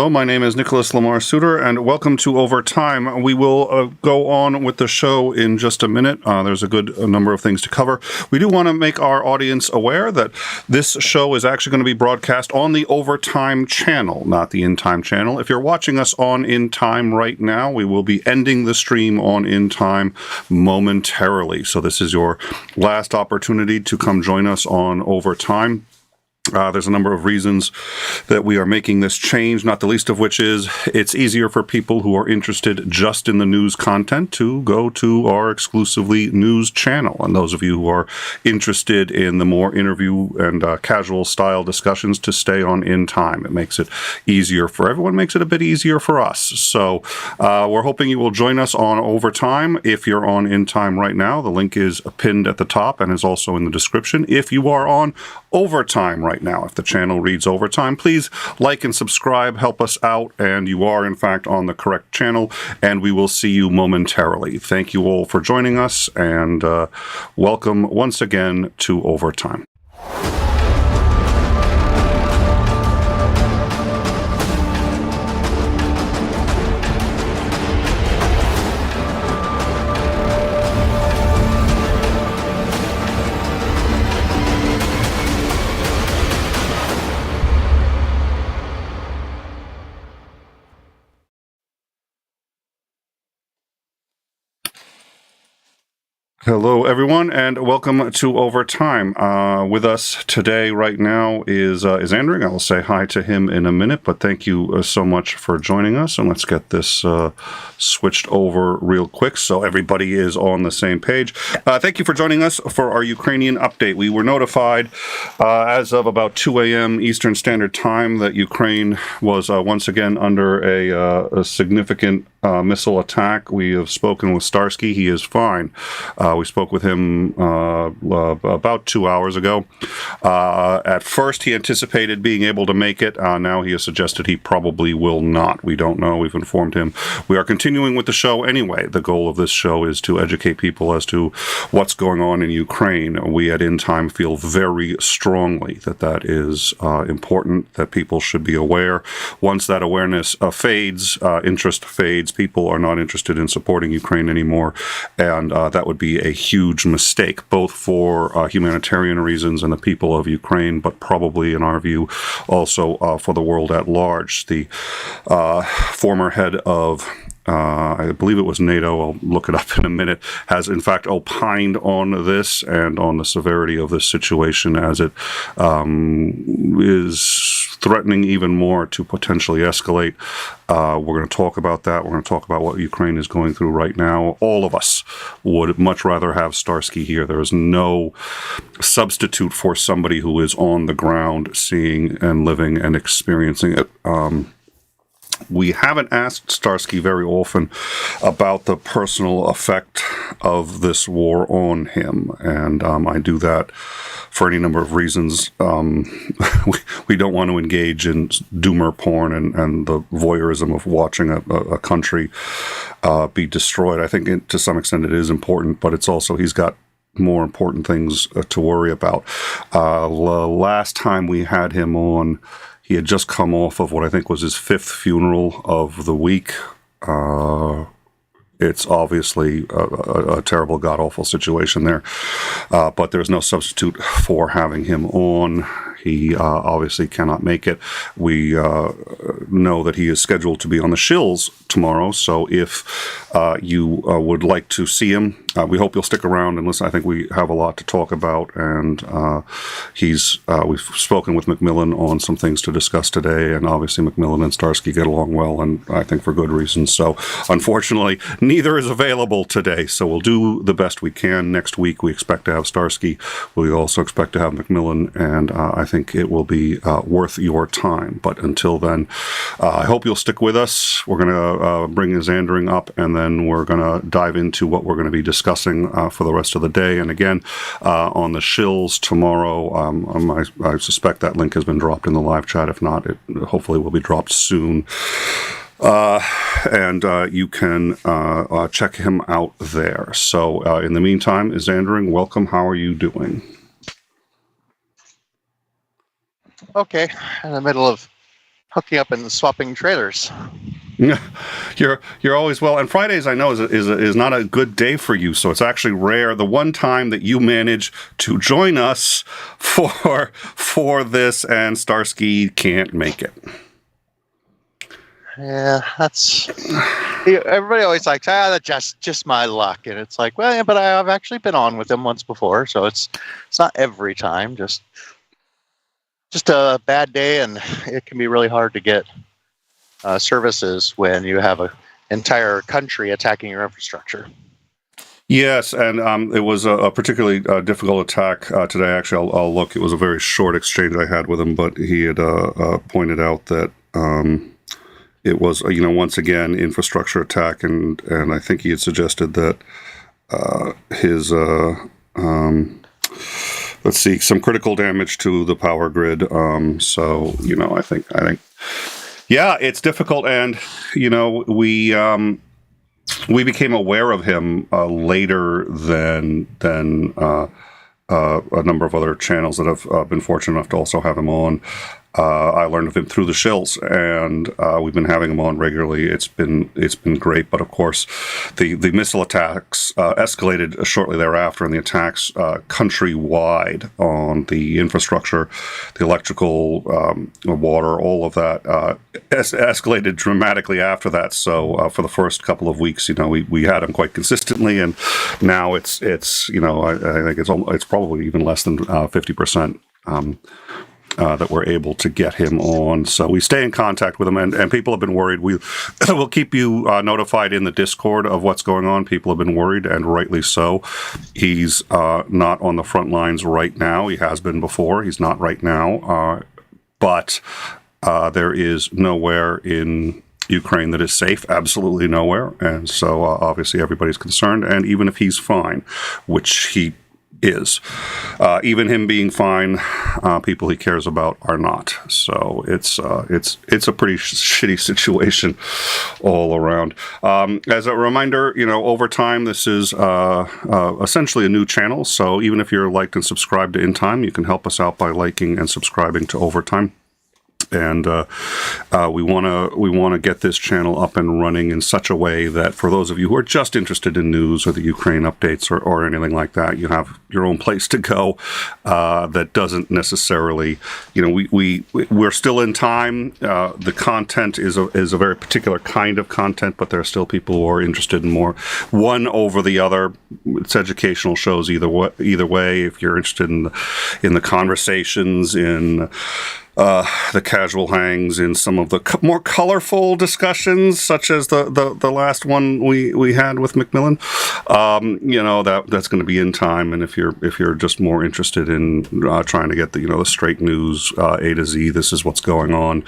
Hello, my name is Nicholas Lamar Suter, and welcome to Overtime. We will go on with the show in just a minute. There's a good number of things to cover. We do want to make our audience aware that this show is actually going to be broadcast on the Overtime channel, not the In Time channel. If you're watching us on In Time right now, we will be ending the stream on In Time momentarily. So this is your last opportunity to come join us on Overtime. There's a number of reasons that we are making this change, not the least of which is it's easier for people who are interested just in the news content to go to our exclusively news channel. And those of you who are interested in the more interview and casual style discussions to stay on In Time. It makes it easier for everyone, makes it a bit easier for us. So we're hoping you will join us on Overtime. If you're on In Time right now, the link is pinned at the top and is also in the description. If you are on Overtime right now, if the channel reads Overtime, please like and subscribe, help us out, and you are in fact on the correct channel, and we will see you momentarily. Thank you all for joining us, and welcome once again to Overtime. Hello, everyone, and welcome to Overtime. With us today, right now, is Andrew. I will say hi to him in a minute, but thank you so much for joining us. And let's get this switched over real quick so everybody is on the same page. Thank you for joining us for our Ukrainian update. We were notified as of about 2 a.m. Eastern Standard Time that Ukraine was once again under a significant missile attack. We have spoken with Starsky. He is fine. We spoke with him about 2 hours ago. At first, he anticipated being able to make it. Now he has suggested he probably will not. We don't know. We've informed him. We are continuing with the show anyway. The goal of this show is to educate people as to what's going on in Ukraine. We at In Time feel very strongly that that is important, that people should be aware. Once that awareness fades, interest fades, people are not interested in supporting Ukraine anymore, and that would be a huge mistake, both for humanitarian reasons and the people of Ukraine, but probably, in our view, also for the world at large. The former head of I believe it was NATO, I'll look it up in a minute, has in fact opined on this and on the severity of this situation as it is threatening even more to potentially escalate. We're going to talk about that. We're going to talk about what Ukraine is going through right now. All of us would much rather have Starsky here. There is no substitute for somebody who is on the ground, seeing and living and experiencing it. We haven't asked Starsky very often about the personal effect of this war on him, and I do that for any number of reasons. We don't want to engage in doomer porn and the voyeurism of watching a country be destroyed. I think to some extent it is important, but it's also, he's got more important things to worry about. Last time we had him on, he had just come off of what I think was his 5th funeral of the week. It's obviously a terrible, god-awful situation there, but there's no substitute for having him on. He obviously cannot make it. We know that he is scheduled to be on the shills tomorrow, so if you would like to see him, we hope you'll stick around and listen. I think we have a lot to talk about, and we've spoken with Macmillan on some things to discuss today, and obviously Macmillan and Starsky get along well, and I think for good reasons. So unfortunately, neither is available today, so we'll do the best we can. Next week, we expect to have Starsky. We also expect to have Macmillan, and I think it will be worth your time. But until then, I hope you'll stick with us. We're going to bring Xandring up, and then we're going to dive into what we're going to be discussing for the rest of the day. And again, on the shills tomorrow, I suspect that link has been dropped in the live chat. If not, it hopefully will be dropped soon. And you can check him out there. So in the meantime, Xandring, welcome. How are you doing? Okay, in the middle of hooking up and swapping trailers. You're always well. And Fridays, I know, is not a good day for you. So it's actually rare. The one time that you manage to join us for this, and Starsky can't make it. Yeah, that's everybody always like, that's just my luck, and it's like, well, yeah, but I've actually been on with him once before, so it's not every time. Just a bad day, and it can be really hard to get services when you have an entire country attacking your infrastructure. Yes, and it was a particularly difficult attack today. Actually, I'll look. It was a very short exchange I had with him, but he had pointed out that it was, once again, infrastructure attack, and I think he had suggested that his some critical damage to the power grid. So I think. Yeah, it's difficult, and we became aware of him later than a number of other channels that have been fortunate enough to also have him on. I learned of him through the shills, and we've been having him on regularly. It's been great, but of course, the missile attacks escalated shortly thereafter, and the attacks countrywide on the infrastructure, the electrical, water, all of that escalated dramatically after that. So for the first couple of weeks, we had him quite consistently, and now it's I think it's probably even less than 50%. That we're able to get him on. So we stay in contact with him, and people have been worried. We'll keep you notified in the Discord of what's going on. People have been worried, and rightly so. He's not on the front lines right now. He has been before. He's not right now. But there is nowhere in Ukraine that is safe, absolutely nowhere. And so obviously everybody's concerned. And even if he's fine, which he is, even him being fine, people he cares about are not. So it's a pretty shitty situation all around. As a reminder, over time, this is essentially a new channel. So even if you're liked and subscribed to In Time, you can help us out by liking and subscribing to Overtime. And we want to get this channel up and running in such a way that for those of you who are just interested in news or the Ukraine updates or anything like that, you have your own place to go. That doesn't necessarily, we're still in time. The content is a very particular kind of content, but there are still people who are interested in more one over the other. It's educational shows either way. If you're interested in the conversations in the casual hangs, in some of the more colorful discussions, such as the last one we had with Macmillan, that's going to be In Time. And if you're just more interested in trying to get the straight news, A to Z, this is what's going on,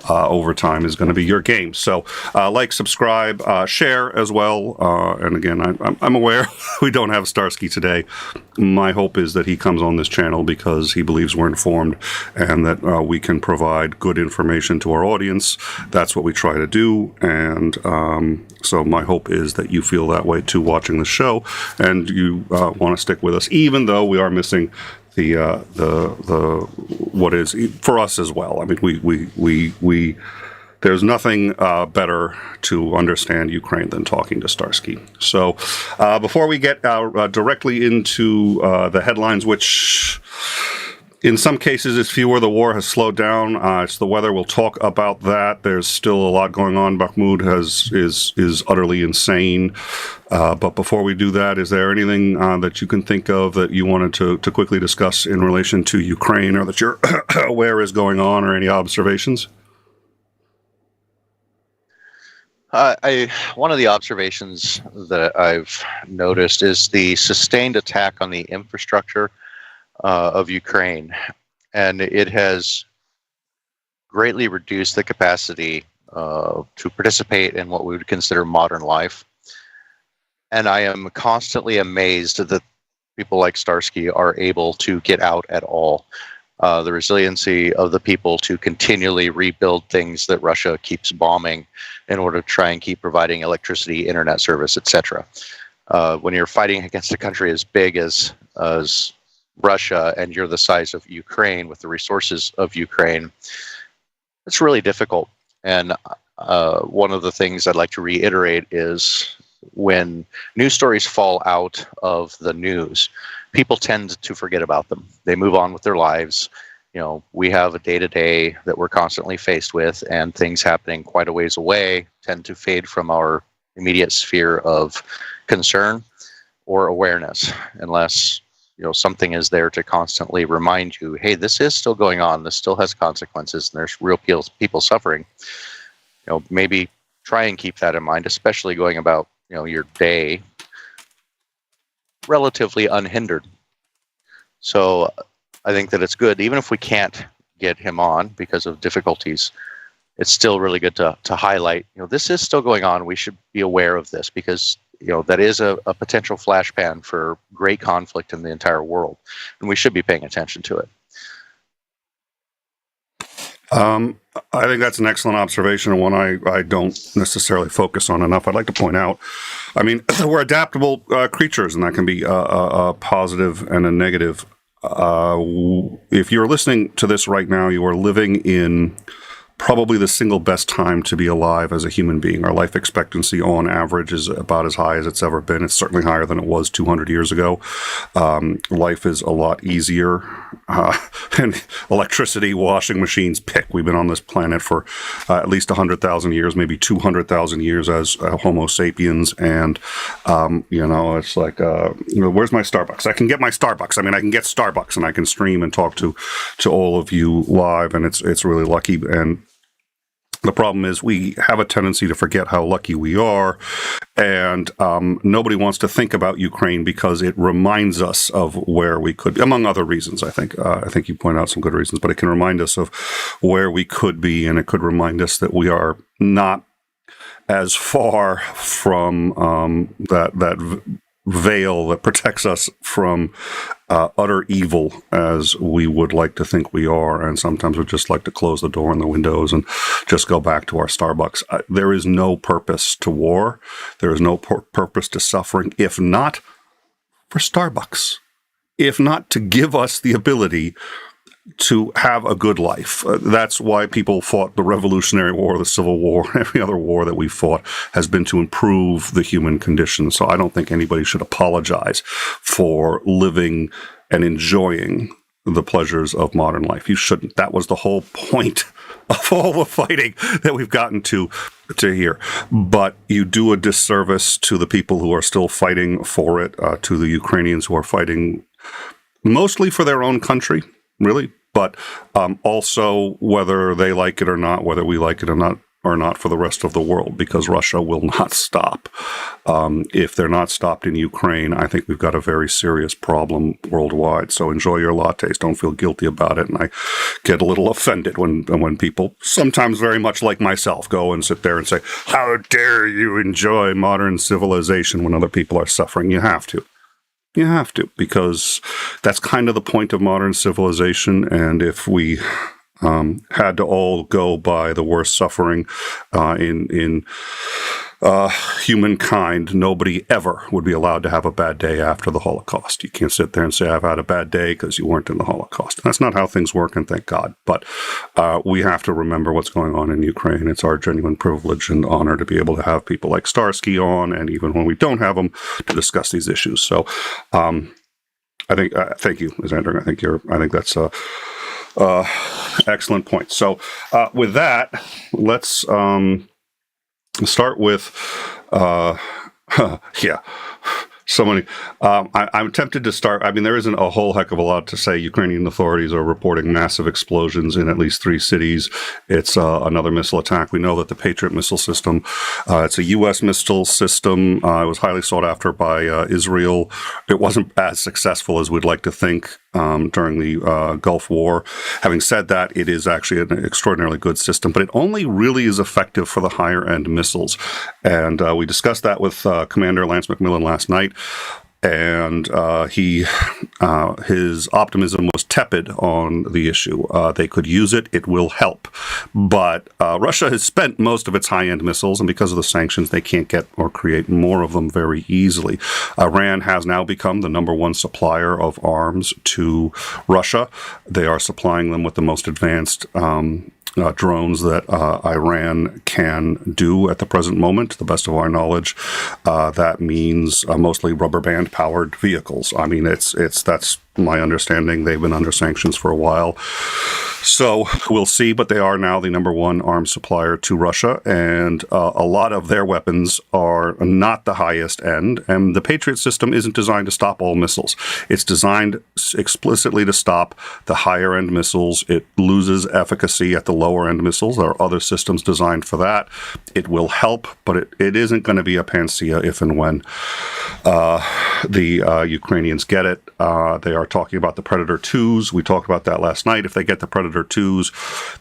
Overtime is going to be your game. So like, subscribe, share as well. And again, I'm aware we don't have Starsky today. My hope is that he comes on this channel because he believes we're informed, and that we can provide good information to our audience. That's what we try to do, and so my hope is that you feel that way too watching the show, and you want to stick with us, even though we are missing the what is for us as well. I mean, we there's nothing better to understand Ukraine than talking to Starsky. So before we get directly into the headlines, which in some cases it's fewer, the war has slowed down. It's the weather. We'll talk about that. There's still a lot going on. Bakhmut is utterly insane. But before we do that, is there anything that you can think of that you wanted to quickly discuss in relation to Ukraine, or that you're aware is going on, or any observations? One of the observations that I've noticed is the sustained attack on the infrastructure of Ukraine, and it has greatly reduced the capacity to participate in what we would consider modern life. And I am constantly amazed that people like Starsky are able to get out at all. The resiliency of the people to continually rebuild things that Russia keeps bombing in order to try and keep providing electricity, internet service, etc. When you're fighting against a country as big as Russia, and you're the size of Ukraine with the resources of Ukraine, it's really difficult. And one of the things I'd like to reiterate is when news stories fall out of the news, people tend to forget about them. They move on with their lives. We have a day-to-day that we're constantly faced with, and things happening quite a ways away tend to fade from our immediate sphere of concern or awareness, unless something is there to constantly remind you, hey, this is still going on, this still has consequences, and there's real people suffering. Maybe try and keep that in mind, especially going about your day relatively unhindered. So I think that it's good, even if we can't get him on because of difficulties, it's still really good to highlight, this is still going on. We should be aware of this because, that is a potential flashpan for great conflict in the entire world, and we should be paying attention to it. I think that's an excellent observation, and one I don't necessarily focus on enough. I'd like to point out, we're adaptable creatures, and that can be a positive and a negative. If you're listening to this right now, you are living in probably the single best time to be alive as a human being. Our life expectancy on average is about as high as it's ever been. It's certainly higher than it was 200 years ago. Life is a lot easier. And electricity, washing machines, pick. We've been on this planet for at least 100,000 years, maybe 200,000 years as Homo sapiens. And, it's like, where's my Starbucks? I can get my Starbucks. I can get Starbucks and I can stream and talk to all of you live. And it's really lucky. And the problem is we have a tendency to forget how lucky we are, and nobody wants to think about Ukraine because it reminds us of where we could be, among other reasons, I think. I think you point out some good reasons, but it can remind us of where we could be, and it could remind us that we are not as far from that veil that protects us from utter evil as we would like to think we are. And sometimes we'd just like to close the door and the windows and just go back to our Starbucks. There is no purpose to war. There is no purpose to suffering, if not for Starbucks, if not to give us the ability to have a good life. That's why people fought the Revolutionary War, the Civil War, every other war that we fought has been to improve the human condition. So I don't think anybody should apologize for living and enjoying the pleasures of modern life. You shouldn't. That was the whole point of all the fighting that we've gotten to here. But you do a disservice to the people who are still fighting for it, to the Ukrainians who are fighting mostly for their own country, really, but also whether they like it or not, whether we like it or not for the rest of the world, because Russia will not stop. If they're not stopped in Ukraine, I think we've got a very serious problem worldwide. So enjoy your lattes. Don't feel guilty about it. And I get a little offended when people, sometimes very much like myself, go and sit there and say, how dare you enjoy modern civilization when other people are suffering? You have to. You have to, because that's kind of the point of modern civilization. And if we had to all go by the worst suffering in humankind, nobody ever would be allowed to have a bad day after the Holocaust. You can't sit there and say, I've had a bad day because you weren't in the Holocaust. And that's not how things work, and thank God. But we have to remember what's going on in Ukraine. It's our genuine privilege and honor to be able to have people like Starsky on, and even when we don't have them, to discuss these issues. So I think, thank you, Xander. I think that's excellent point. So with that, let's start with, so many. I'm tempted to start. There isn't a whole heck of a lot to say. Ukrainian authorities are reporting massive explosions in at least 3 cities. It's another missile attack. We know that the Patriot missile system, it's a U.S. missile system. It was highly sought after by Israel. It wasn't as successful as we'd like to think during the Gulf War. Having said that, it is actually an extraordinarily good system, but it only really is effective for the higher-end missiles. And we discussed that with Commander Lance McMillan last night. And his optimism was tepid on the issue. They could use it; it will help. But Russia has spent most of its high-end missiles, and because of the sanctions, they can't get or create more of them very easily. Iran has now become the #1 supplier of arms to Russia. They are supplying them with the most advanced drones that Iran can do at the present moment. To the best of our knowledge, that means mostly rubber band powered vehicles. I mean, that's my understanding. They've been under sanctions for a while. So we'll see, but they are now the number one arms supplier to Russia, and a lot of their weapons are not the highest end, and the Patriot system isn't designed to stop all missiles. It's designed explicitly to stop the higher-end missiles. It loses efficacy at the lower-end missiles. There are other systems designed for that. It will help, but it isn't going to be a panacea if and when the Ukrainians get it. They are talking about the Predator 2s. We talked about that last night. If they get the Predator 2s,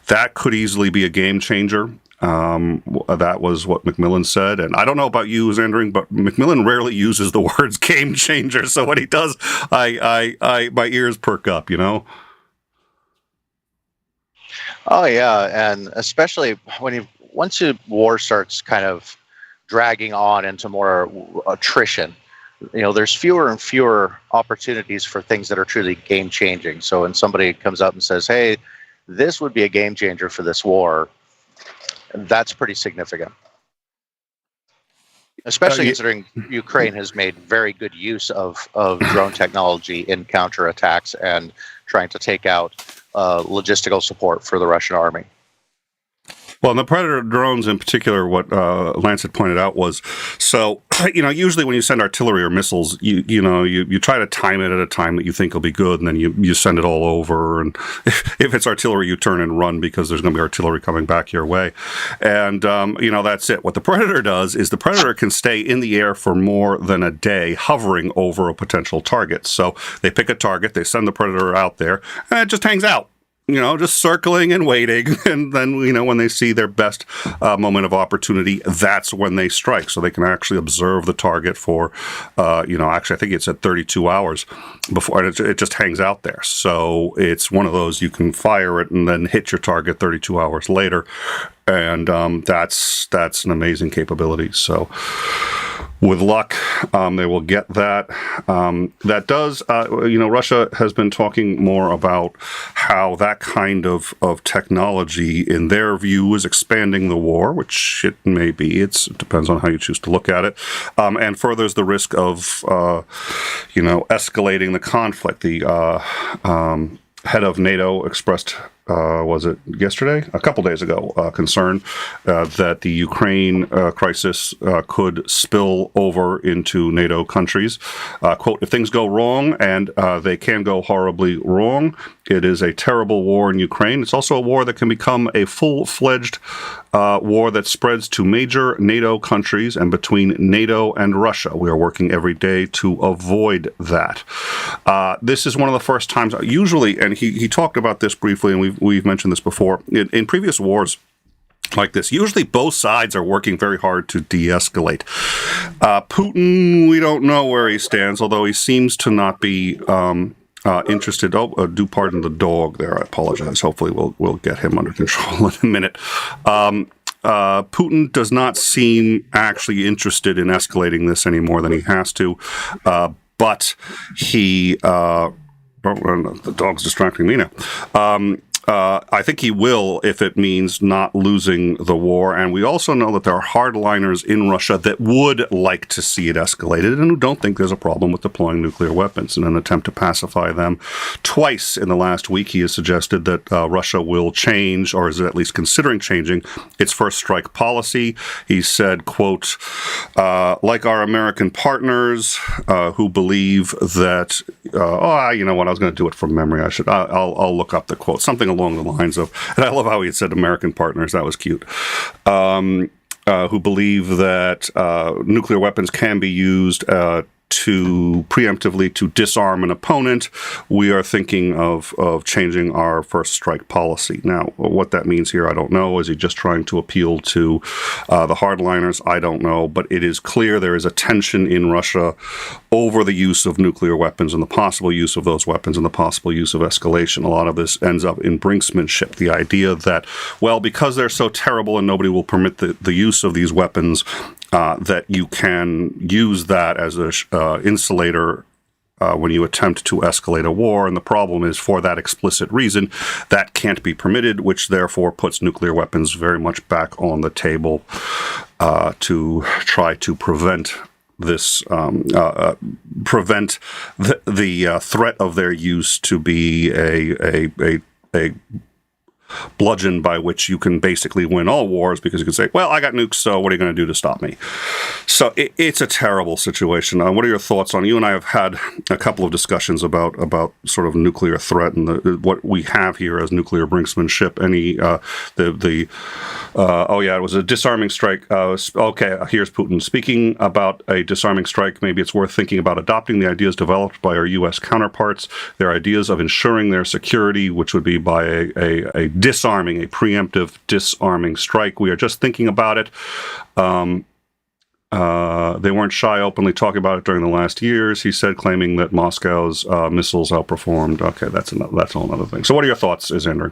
that could easily be a game changer. That was what McMillan said. And I don't know about you, Zandring, but McMillan rarely uses the words game changer. So when he does, my ears perk up, you know? Oh, yeah. And especially once a war starts kind of dragging on into more attrition, there's fewer and fewer opportunities for things that are truly game changing. So when somebody comes up and says, hey, this would be a game changer for this war, that's pretty significant. Especially considering Ukraine has made very good use of drone technology in counterattacks and trying to take out logistical support for the Russian army. Well, and the Predator drones in particular, what Lance had pointed out was, so, usually when you send artillery or missiles, you try to time it at a time that you think will be good, and then you send it all over, and if it's artillery, you turn and run because there's going to be artillery coming back your way. And, that's it. What the Predator does is the Predator can stay in the air for more than a day, hovering over a potential target. So they pick a target, they send the Predator out there, and it just hangs out. Just circling and waiting. And then, when they see their best moment of opportunity, that's when they strike. So they can actually observe the target for, actually, I think it's at 32 hours before, and it just hangs out there. So it's one of those, you can fire it and then hit your target 32 hours later. And that's an amazing capability. So with luck, they will get that. That does, Russia has been talking more about how that kind of technology, in their view, is expanding the war, which it may be. It depends on how you choose to look at it, and furthers the risk of, escalating the conflict. The head of NATO expressed, was it yesterday? A couple days ago, concern that the Ukraine crisis could spill over into NATO countries. Quote, if things go wrong, and they can go horribly wrong, it is a terrible war in Ukraine. It's also a war that can become a full-fledged war that spreads to major NATO countries and between NATO and Russia. We are working every day to avoid that. This is one of the first times, usually, and he talked about this briefly, and we've mentioned this before, in previous wars like this, usually both sides are working very hard to de-escalate. Putin, we don't know where he stands, although he seems to not be interested. Do pardon the dog there. I apologize. Hopefully we'll get him under control in a minute. Putin does not seem actually interested in escalating this any more than he has to, but he... the dog's distracting me now. I think he will if it means not losing the war. And we also know that there are hardliners in Russia that would like to see it escalated and who don't think there's a problem with deploying nuclear weapons in an attempt to pacify them. Twice in the last week, he has suggested that Russia will change, or is at least considering changing, its first strike policy. He said, quote, like our American partners who believe that, you know what, I was going to do it from memory. I'll look up the quote. Something along the lines of, and I love how he had said American partners, that was cute, who believe that nuclear weapons can be used to preemptively to disarm an opponent. We are thinking of changing our first strike policy. Now, what that means here, I don't know. Is he just trying to appeal to the hardliners? I don't know. But it is clear there is a tension in Russia over the use of nuclear weapons and the possible use of those weapons and the possible use of escalation. A lot of this ends up in brinksmanship. The idea that, well, because they're so terrible and nobody will permit the use of these weapons, that you can use that as a insulator when you attempt to escalate a war. And the problem is, for that explicit reason, that can't be permitted, which therefore puts nuclear weapons very much back on the table to try to prevent this, prevent the threat of their use to be a bludgeon by which you can basically win all wars, because you can say, well, I got nukes, so what are you going to do to stop me? So it's a terrible situation. What are your thoughts on? You and I have had a couple of discussions about sort of nuclear threat and what we have here as nuclear brinksmanship. It was a disarming strike. Okay, here's Putin speaking about a disarming strike. Maybe it's worth thinking about adopting the ideas developed by our U.S. counterparts, their ideas of ensuring their security, which would be by a preemptive disarming strike. We are just thinking about it. They weren't shy openly talking about it during the last years, he said, claiming that Moscow's missiles outperformed. Okay, that's a whole other thing. So what are your thoughts, Andrew?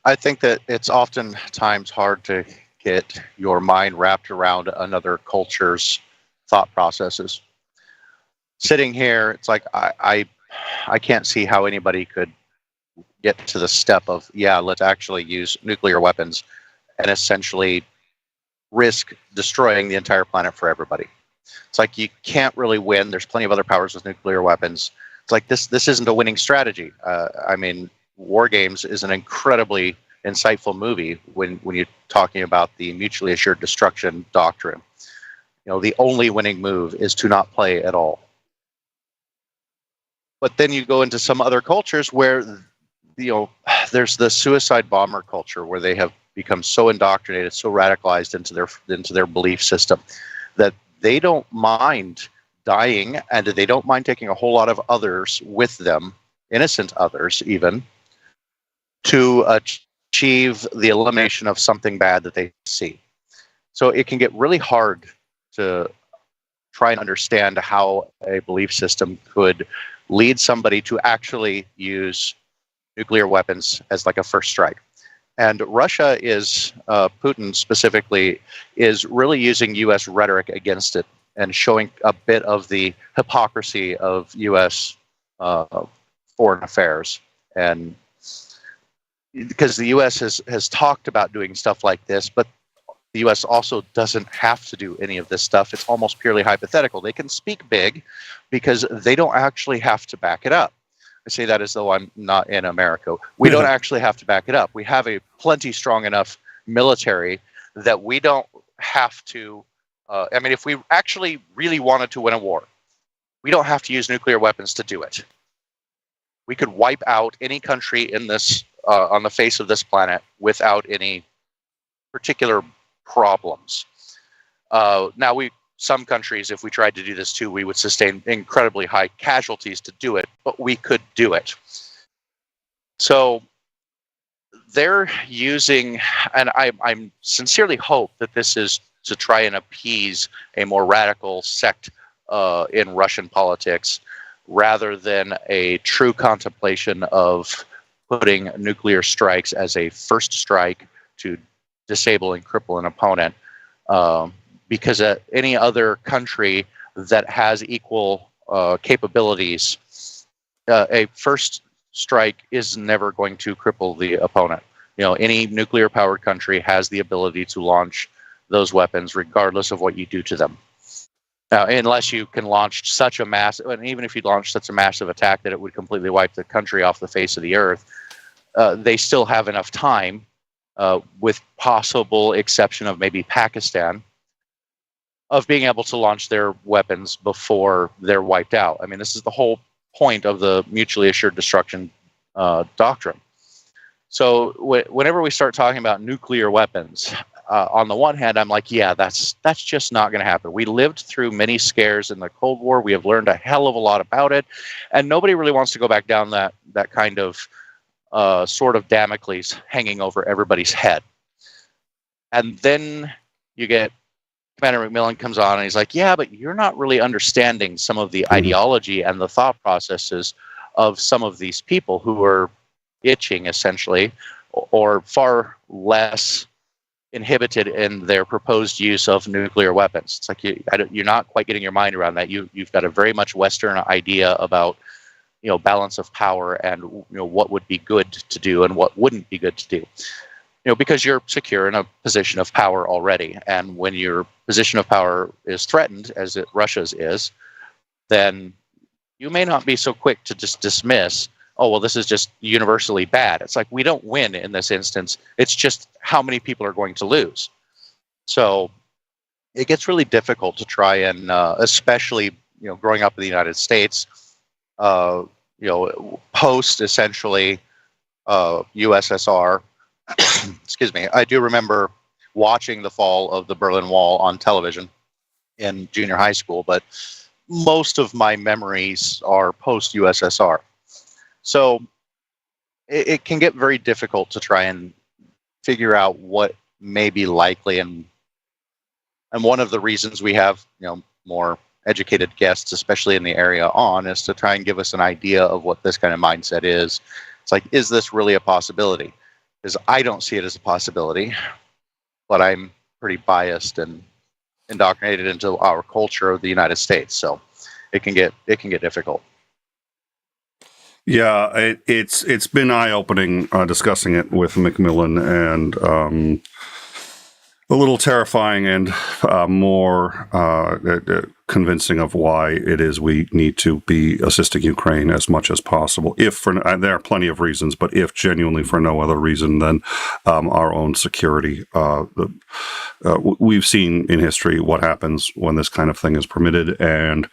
I think that it's oftentimes hard to get your mind wrapped around another culture's thought processes. Sitting here, it's like I can't see how anybody could get to the step of, let's actually use nuclear weapons and essentially risk destroying the entire planet for everybody. It's like you can't really win. There's plenty of other powers with nuclear weapons. It's like this isn't a winning strategy. War Games is an incredibly insightful movie when you're talking about the mutually assured destruction doctrine. The only winning move is to not play at all. But then you go into some other cultures where, there's the suicide bomber culture where they have become so indoctrinated, so radicalized into their belief system that they don't mind dying, and they don't mind taking a whole lot of others with them, innocent others even, to achieve the elimination of something bad that they see. So it can get really hard to try and understand how a belief system could lead somebody to actually use nuclear weapons as like a first strike. And Russia is, Putin specifically, is really using U.S. rhetoric against it and showing a bit of the hypocrisy of U.S. Foreign affairs. And because the U.S. has talked about doing stuff like this, but the U.S. also doesn't have to do any of this stuff. It's almost purely hypothetical. They can speak big because they don't actually have to back it up. I say that as though I'm not in America. We don't actually have to back it up. We have a plenty strong enough military that we don't have to. If we actually really wanted to win a war, we don't have to use nuclear weapons to do it. We could wipe out any country in this on the face of this planet without any particular problems. Some countries, if we tried to do this too, we would sustain incredibly high casualties to do it, but we could do it. So they're using, and I sincerely hope that this is to try and appease a more radical sect in Russian politics, rather than a true contemplation of putting nuclear strikes as a first strike to disable and cripple an opponent. Because any other country that has equal capabilities, a first strike is never going to cripple the opponent. Any nuclear-powered country has the ability to launch those weapons regardless of what you do to them. Now, unless you can launch such a massive, and even if you launch such a massive attack that it would completely wipe the country off the face of the earth, they still have enough time, with possible exception of maybe Pakistan, of being able to launch their weapons before they're wiped out. This is the whole point of the mutually assured destruction doctrine. So whenever we start talking about nuclear weapons, on the one hand, I'm like, that's just not going to happen. We lived through many scares in the Cold War. We have learned a hell of a lot about it, and nobody really wants to go back down that kind of sword of Damocles hanging over everybody's head. And then you get Commander McMillan comes on and he's like, but you're not really understanding some of the ideology and the thought processes of some of these people who are itching, essentially, or far less inhibited in their proposed use of nuclear weapons. It's like you're not quite getting your mind around that. You've got a very much Western idea about balance of power and what would be good to do and what wouldn't be good to do. Because you're secure in a position of power already, and when your position of power is threatened, as Russia's is, then you may not be so quick to just dismiss, oh, well, this is just universally bad. It's like, we don't win in this instance. It's just how many people are going to lose. So it gets really difficult to try and, especially, growing up in the United States, post essentially USSR. Excuse me. I do remember watching the fall of the Berlin Wall on television in junior high school, but most of my memories are post USSR. So it can get very difficult to try and figure out what may be likely, and one of the reasons we have more educated guests, especially in the area, on is to try and give us an idea of what this kind of mindset is. It's like, is this really a possibility? Because I don't see it as a possibility, but I'm pretty biased and indoctrinated into our culture of the United States, so it can get difficult. Yeah, it's been eye-opening discussing it with Macmillan, and a little terrifying and more convincing of why it is we need to be assisting Ukraine as much as possible. There are plenty of reasons, but if genuinely for no other reason than our own security. We've seen in history what happens when this kind of thing is permitted, and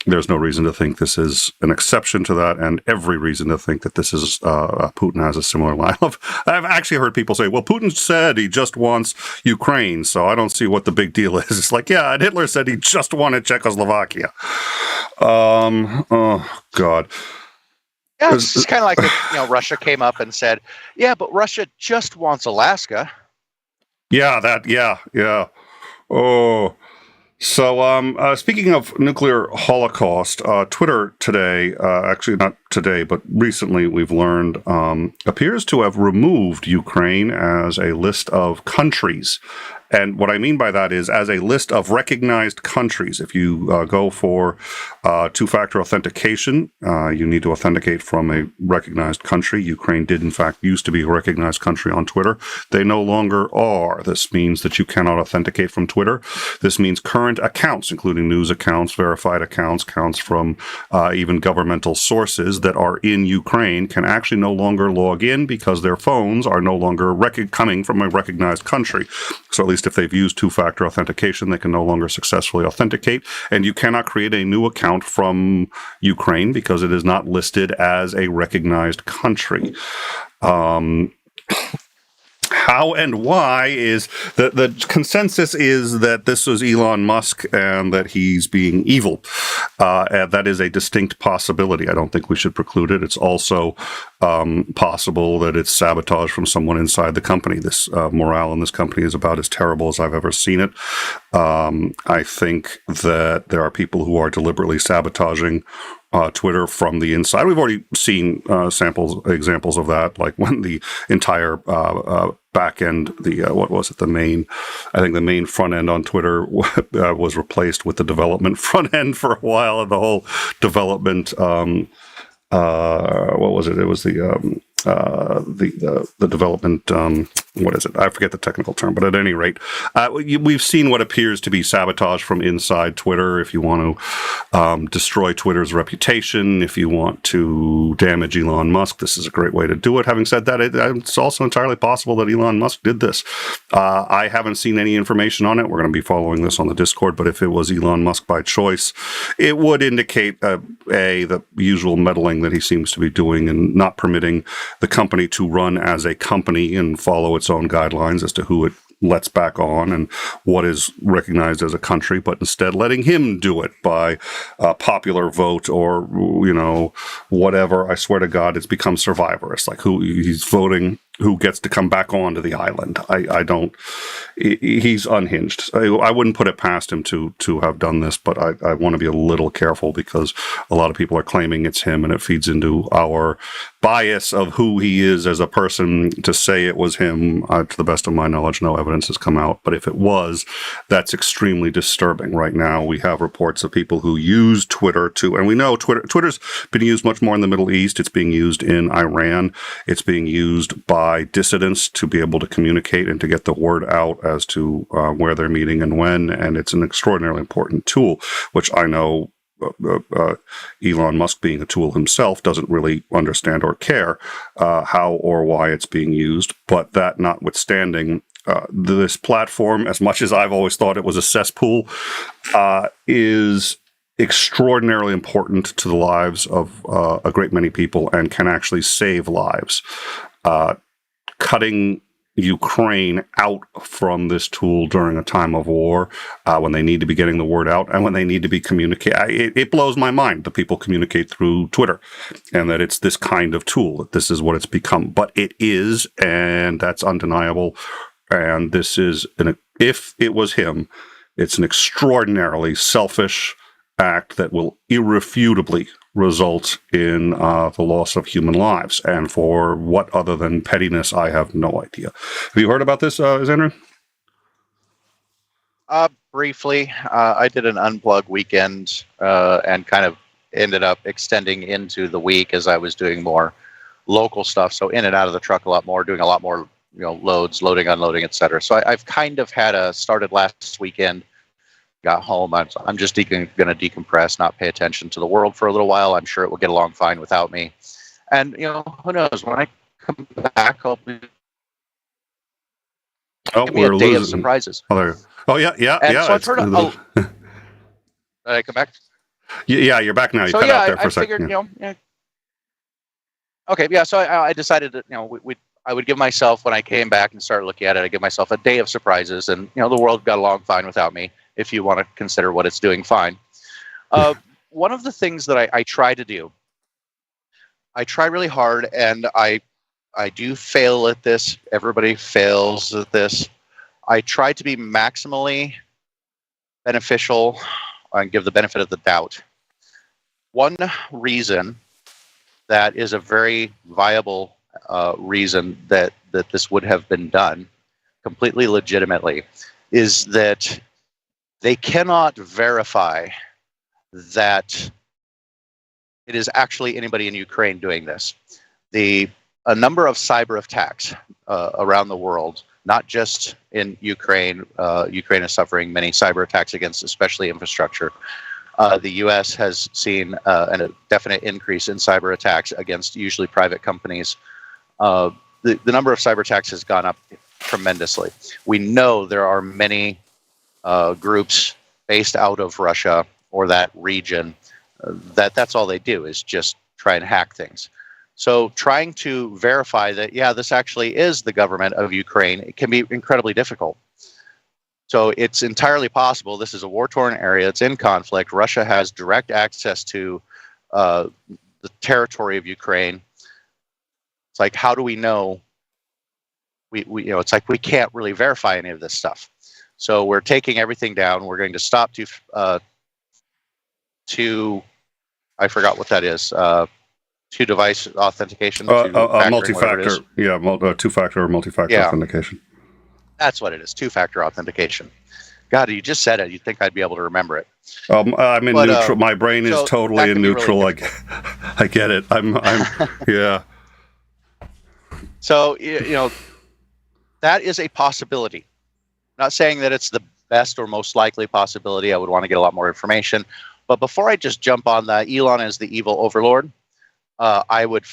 there's no reason to think this is an exception to that, and every reason to think that this is Putin has a similar line. I've actually heard people say, well, Putin said he just wants Ukraine, so I don't see what the big deal is. It's like, yeah, and Hitler said he just wanted Czechoslovakia. Oh, God. Yeah, it's just kind of like if, Russia came up and said, yeah, but Russia just wants Alaska. Yeah. Oh. So, speaking of nuclear holocaust, Twitter today, actually not today, but recently we've learned, appears to have removed Ukraine as a list of countries. And what I mean by that is as a list of recognized countries. If you go for two-factor authentication, you need to authenticate from a recognized country. Ukraine did, in fact, used to be a recognized country on Twitter. They no longer are. This means that you cannot authenticate from Twitter. This means current accounts, including news accounts, verified accounts, accounts from even governmental sources that are in Ukraine, can actually no longer log in because their phones are no longer coming from a recognized country. So at least if they've used two-factor authentication, they can no longer successfully authenticate, and you cannot create a new account from Ukraine because it is not listed as a recognized country. How and why is the consensus is that this was Elon Musk and that he's being evil. And that is a distinct possibility. I don't think we should preclude it. It's also possible that it's sabotage from someone inside the company. This morale in this company is about as terrible as I've ever seen it. I think that there are people who are deliberately sabotaging Twitter from the inside. We've already seen examples of that, like when the entire back end, the main front end on Twitter was replaced with the development front end for a while, and the whole development, what was it? It was the development, what is it? I forget the technical term, but at any rate, we've seen what appears to be sabotage from inside Twitter. If you want to destroy Twitter's reputation, if you want to damage Elon Musk, this is a great way to do it. Having said that, it's also entirely possible that Elon Musk did this. I haven't seen any information on it. We're going to be following this on the Discord, but if it was Elon Musk by choice, it would indicate, the usual meddling that he seems to be doing and not permitting the company to run as a company and follow its own guidelines as to who it lets back on and what is recognized as a country, but instead letting him do it by popular vote or, whatever. I swear to God, it's become Survivor. It's like he's voting who gets to come back onto the island. I don't. He's unhinged. I wouldn't put it past him to have done this, but I want to be a little careful because a lot of people are claiming it's him, and it feeds into our bias of who he is as a person to say it was him. To the best of my knowledge, no evidence has come out. But if it was, that's extremely disturbing. Right now, we have reports of people who use Twitter and we know Twitter's been used much more in the Middle East. It's being used in Iran. It's being used by dissidents to be able to communicate and to get the word out as to where they're meeting and when. And it's an extraordinarily important tool, which I know Elon Musk, being a tool himself, doesn't really understand or care how or why it's being used. But that notwithstanding, this platform, as much as I've always thought it was a cesspool, is extraordinarily important to the lives of a great many people and can actually save lives. Cutting Ukraine out from this tool during a time of war, when they need to be getting the word out and when they need to be communicating. It blows my mind that people communicate through Twitter and that it's this kind of tool, that this is what it's become. But it is, and that's undeniable. And this is, if it was him, it's an extraordinarily selfish act that will irrefutably result in the loss of human lives. And for what other than pettiness, I have no idea. Have you heard about this, Andrew? Briefly. I did an unplug weekend and kind of ended up extending into the week as I was doing more local stuff. So in and out of the truck a lot more, doing a lot more loads, loading, unloading, etc. So I've kind of started last weekend. Got home. I'm just going to decompress, not pay attention to the world for a little while. I'm sure it will get along fine without me. And who knows? When I come back, I'll be give me a day of surprises. Oh yeah. So I've heard. Did I come back? Yeah, you're back now. You cut out there for a second. Okay, yeah. So I decided that I would give myself, when I came back and started looking at it, I give myself a day of surprises, and the world got along fine without me, if you want to consider what it's doing fine. One of the things that I try to do, I try really hard, and I do fail at this. Everybody fails at this. I try to be maximally beneficial and give the benefit of the doubt. One reason that is a very viable reason that this would have been done completely legitimately is that they cannot verify that it is actually anybody in Ukraine doing this. A number of cyber attacks around the world, not just in Ukraine. Ukraine is suffering many cyber attacks against especially infrastructure. The U.S. has seen a definite increase in cyber attacks against usually private companies. The number of cyber attacks has gone up tremendously. We know there are many groups based out of Russia or that region that's all they do is just try and hack things. So trying to verify that, yeah, this actually is the government of Ukraine, it can be incredibly difficult. So it's entirely possible this is a war-torn area, it's in conflict, Russia has direct access to the territory of Ukraine. It's like, how do we know? It's like we can't really verify any of this stuff. So we're taking everything down. We're going to stop to I forgot what that is. Two-device authentication. Multi-factor. Yeah, two-factor or multi-factor authentication. That's what it is. Two-factor authentication. God, you just said it. You'd think I'd be able to remember it. I'm in neutral. My brain is totally in neutral. Really I get it. I'm yeah. So, that is a possibility. I'm not saying that it's the best or most likely possibility. I would want to get a lot more information. But before I just jump on that, Elon is the evil overlord. I would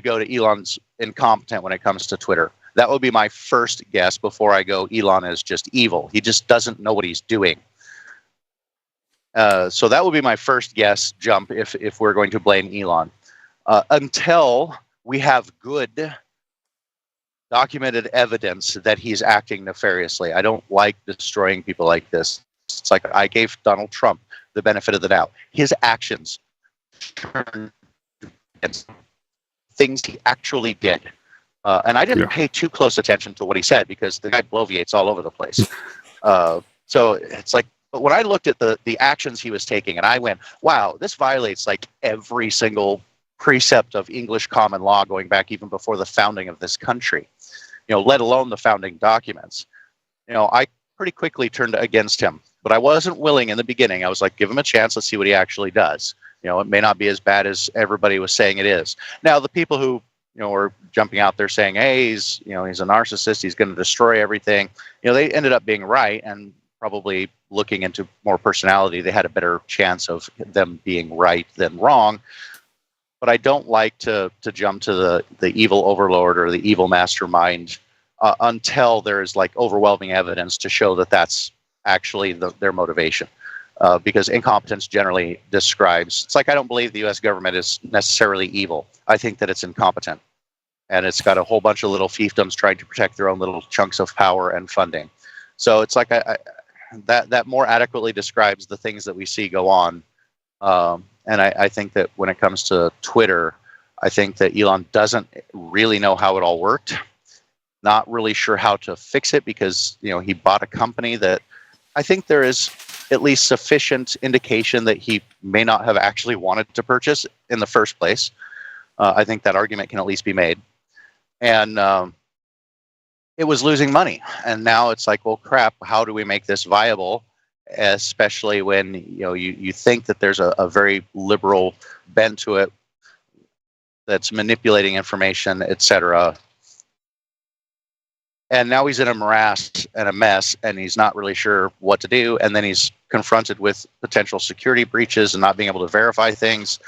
go to Elon's incompetent when it comes to Twitter. That would be my first guess before I go, Elon is just evil. He just doesn't know what he's doing. So that would be my first guess jump if we're going to blame Elon. Until we have good documented evidence that he's acting nefariously. I don't like destroying people like this. It's like I gave Donald Trump the benefit of the doubt. His actions turned against things he actually did. And I didn't Yeah. pay too close attention to what he said because the guy bloviates all over the place. So it's like, but when I looked at the actions he was taking, and I went, wow, this violates like every single precept of English common law going back even before the founding of this country, let alone the founding documents. I pretty quickly turned against him, but I wasn't willing in the beginning. I was like, give him a chance. Let's see what he actually does. It may not be as bad as everybody was saying it is. Now, the people who, were jumping out there saying, hey, he's a narcissist, he's going to destroy everything, they ended up being right, and probably looking into more personality, they had a better chance of them being right than wrong. But I don't like to jump to the evil overlord or the evil mastermind until there is like overwhelming evidence to show that that's actually their motivation. Because incompetence generally describes, it's like I don't believe the U.S. government is necessarily evil. I think that it's incompetent. And it's got a whole bunch of little fiefdoms trying to protect their own little chunks of power and funding. So it's like that more adequately describes the things that we see go on. And I think that when it comes to Twitter, I think that Elon doesn't really know how it all worked. Not really sure how to fix it because, he bought a company that I think there is at least sufficient indication that he may not have actually wanted to purchase in the first place. I think that argument can at least be made. And it was losing money. And now it's like, well, crap, how do we make this viable? Especially when, you think that there's a very liberal bent to it that's manipulating information, etc. And now he's in a morass and a mess, and he's not really sure what to do. And then he's confronted with potential security breaches and not being able to verify things.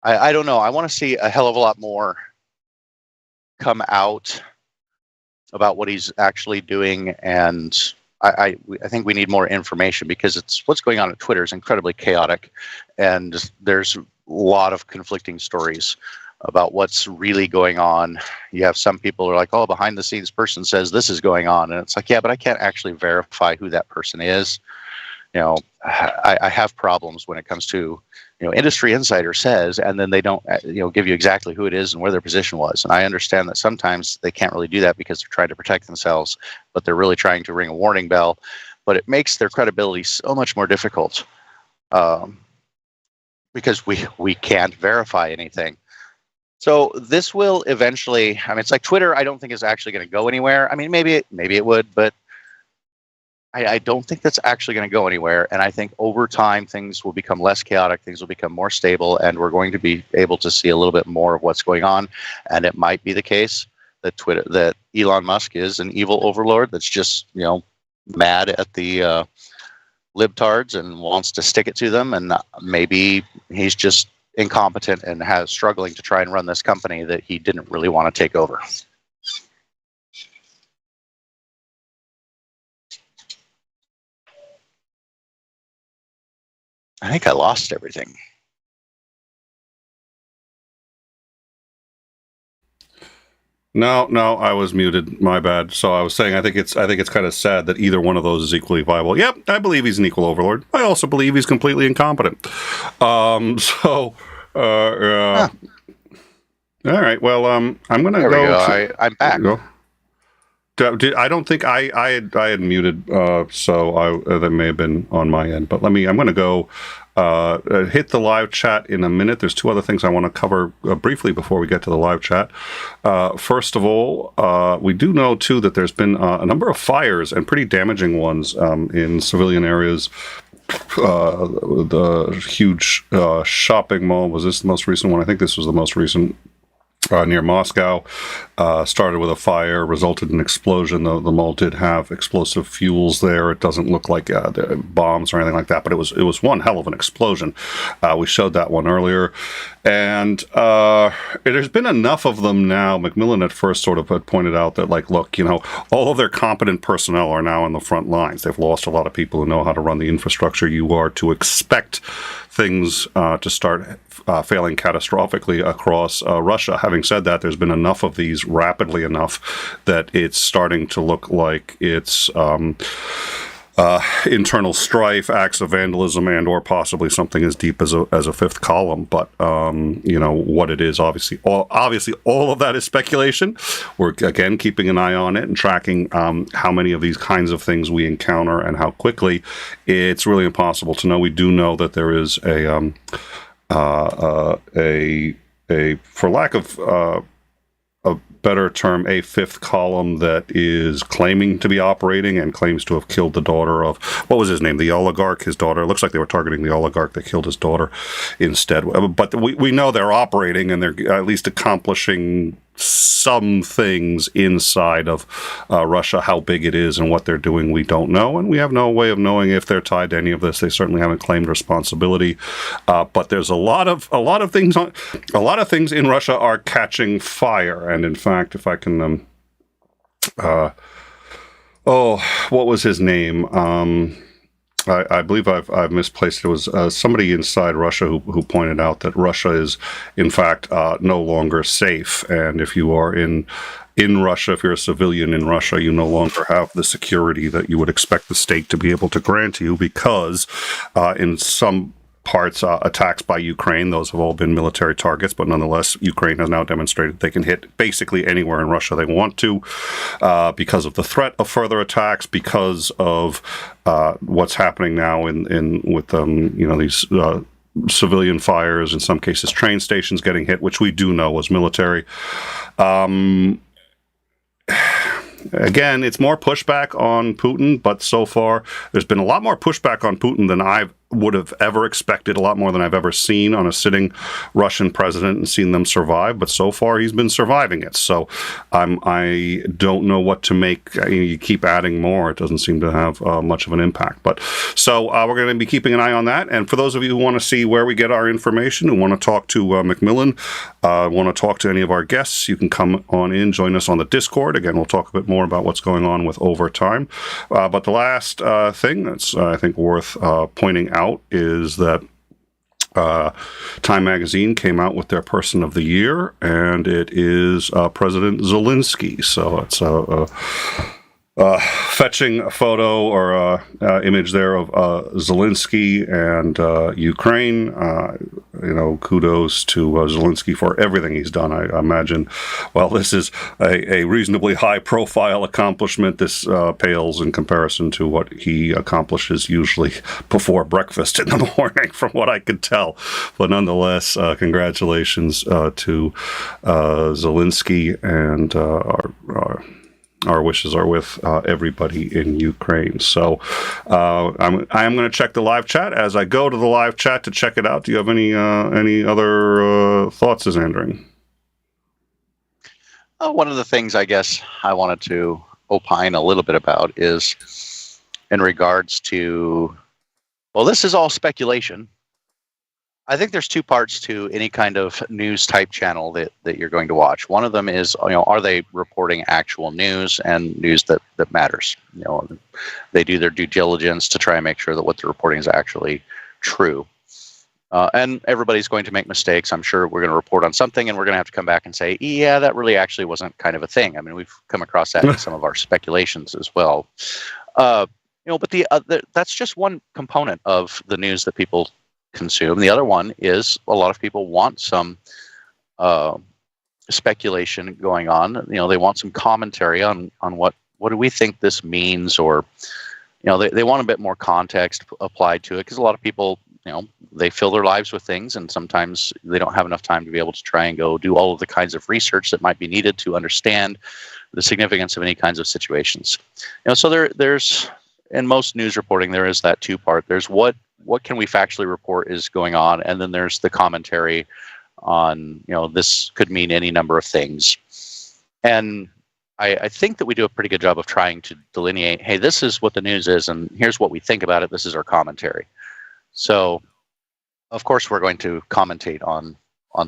I don't know. I want to see a hell of a lot more come out about what he's actually doing. And I think we need more information because what's going on at Twitter is incredibly chaotic. And there's a lot of conflicting stories about what's really going on. You have some people who are like, oh, behind the scenes person says this is going on. And it's like, yeah, but I can't actually verify who that person is. I have problems when it comes to, industry insider says, and then they don't, give you exactly who it is and where their position was. And I understand that sometimes they can't really do that because they're trying to protect themselves, but they're really trying to ring a warning bell. But it makes their credibility so much more difficult because we can't verify anything. So this will eventually, it's like Twitter, I don't think is actually going to go anywhere. Maybe it would, but I don't think that's actually going to go anywhere. And I think over time, things will become less chaotic, things will become more stable, and we're going to be able to see a little bit more of what's going on. And it might be the case that Elon Musk is an evil overlord that's just, mad at the libtards and wants to stick it to them. And maybe he's just incompetent and struggling to try and run this company that he didn't really want to take over. I think I lost everything. No, I was muted. My bad. So I was saying I think it's kind of sad that either one of those is equally viable. Yep, I believe he's an equal overlord. I also believe he's completely incompetent. All right. Well, I'm gonna There go. we go. I'm back. I don't think I had muted, so that may have been on my end. But I'm going to go hit the live chat in a minute. There's two other things I want to cover briefly before we get to the live chat. First of all, we do know too that there's been a number of fires and pretty damaging ones in civilian areas. The huge shopping mall, was this the most recent one? I think this was the most recent. Near Moscow, started with a fire, resulted in an explosion. The mall did have explosive fuels there. It doesn't look like bombs or anything like that, but it was one hell of an explosion. We showed that one earlier. And there's been enough of them now. Macmillan at first sort of had pointed out that, look, all of their competent personnel are now on the front lines. They've lost a lot of people who know how to run the infrastructure. You are to expect things to start failing catastrophically across Russia. Having said that, there's been enough of these rapidly enough that it's starting to look like it's internal strife, acts of vandalism, and or possibly something as deep as a fifth column. But what it is, obviously all of that is speculation. We're again keeping an eye on it and tracking how many of these kinds of things we encounter and how quickly. It's really impossible to know. We do know that there is a for lack of a better term, a fifth column that is claiming to be operating and claims to have killed the daughter of, what was his name? The oligarch, his daughter. It looks like they were targeting the oligarch that killed his daughter instead. But we know they're operating and they're at least accomplishing some things inside of Russia. How big it is and what they're doing, we don't know, and we have no way of knowing if they're tied to any of this. They certainly haven't claimed responsibility. But there's a lot of things in Russia are catching fire. And in fact, if I can, what was his name? I believe I've misplaced it. It was somebody inside Russia who pointed out that Russia is, in fact, no longer safe. And if you are in Russia, if you're a civilian in Russia, you no longer have the security that you would expect the state to be able to grant you, because in some parts, attacks by Ukraine, those have all been military targets, but nonetheless, Ukraine has now demonstrated they can hit basically anywhere in Russia they want to, because of the threat of further attacks, because of what's happening now with these civilian fires, in some cases train stations getting hit, which we do know was military. Again, it's more pushback on Putin, but so far there's been a lot more pushback on Putin than I would have ever expected, a lot more than I've ever seen on a sitting Russian president and seen them survive. But so far, he's been surviving it. So I don't know what to make. You keep adding more. It doesn't seem to have much of an impact. But so we're going to be keeping an eye on that. And for those of you who want to see where we get our information, who want to talk to Macmillan, want to talk to any of our guests, you can come on in, join us on the Discord. Again, we'll talk a bit more about what's going on with Overtime. But the last thing that's, I think, worth pointing out is that Time Magazine came out with their Person of the Year, and it is President Zelensky. So it's a fetching photo or image there of Zelensky and Ukraine. Kudos to Zelensky for everything he's done. I imagine, well, this is a reasonably high-profile accomplishment. This pales in comparison to what he accomplishes usually before breakfast in the morning, from what I could tell. But nonetheless, congratulations to Zelensky, and our wishes are with everybody in Ukraine. So I am going to check the live chat. As I go to the live chat to check it out, do you have any other thoughts, Andrew? One of the things I guess I wanted to opine a little bit about is in regards to, well, this is all speculation. I think there's two parts to any kind of news type channel that you're going to watch. One of them is, are they reporting actual news and news that matters? They do their due diligence to try and make sure that what they're reporting is actually true. And everybody's going to make mistakes. I'm sure we're going to report on something and we're going to have to come back and say, yeah, that really actually wasn't kind of a thing. I mean, we've come across that in some of our speculations as well. But that's just one component of the news that people consume. The other one is a lot of people want some speculation going on. They want some commentary on what do we think this means, or they want a bit more context applied to it, because a lot of people they fill their lives with things, and sometimes they don't have enough time to be able to try and go do all of the kinds of research that might be needed to understand the significance of any kinds of situations. So there's in most news reporting there is that two part. There's what can we factually report is going on, and then there's the commentary on, this could mean any number of things. And I think that we do a pretty good job of trying to delineate, hey, this is what the news is, and here's what we think about it. This is our commentary. So, of course, we're going to commentate on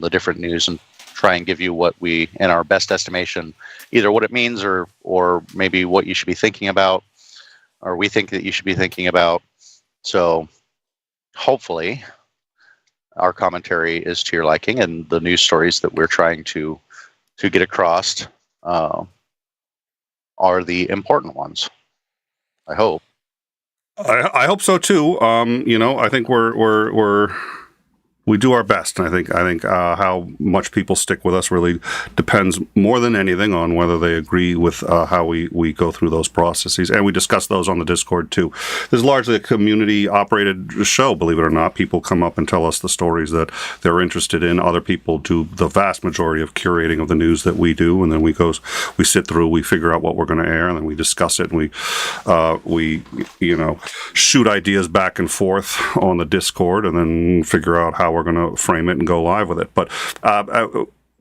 the different news and try and give you what we, in our best estimation, either what it means or maybe what you should be thinking about, or we think that you should be thinking about. So hopefully our commentary is to your liking, and the news stories that we're trying to get across are the important ones, I hope. I hope so too. I think we do our best. And I think how much people stick with us really depends more than anything on whether they agree with how we go through those processes. And we discuss those on the Discord too. This is largely a community operated show, believe it or not. People come up and tell us the stories that they're interested in. Other people do the vast majority of curating of the news that we do. And then we sit through, we figure out what we're going to air, and then we discuss it, and we shoot ideas back and forth on the Discord, and then figure out how we're going to frame it and go live with it. But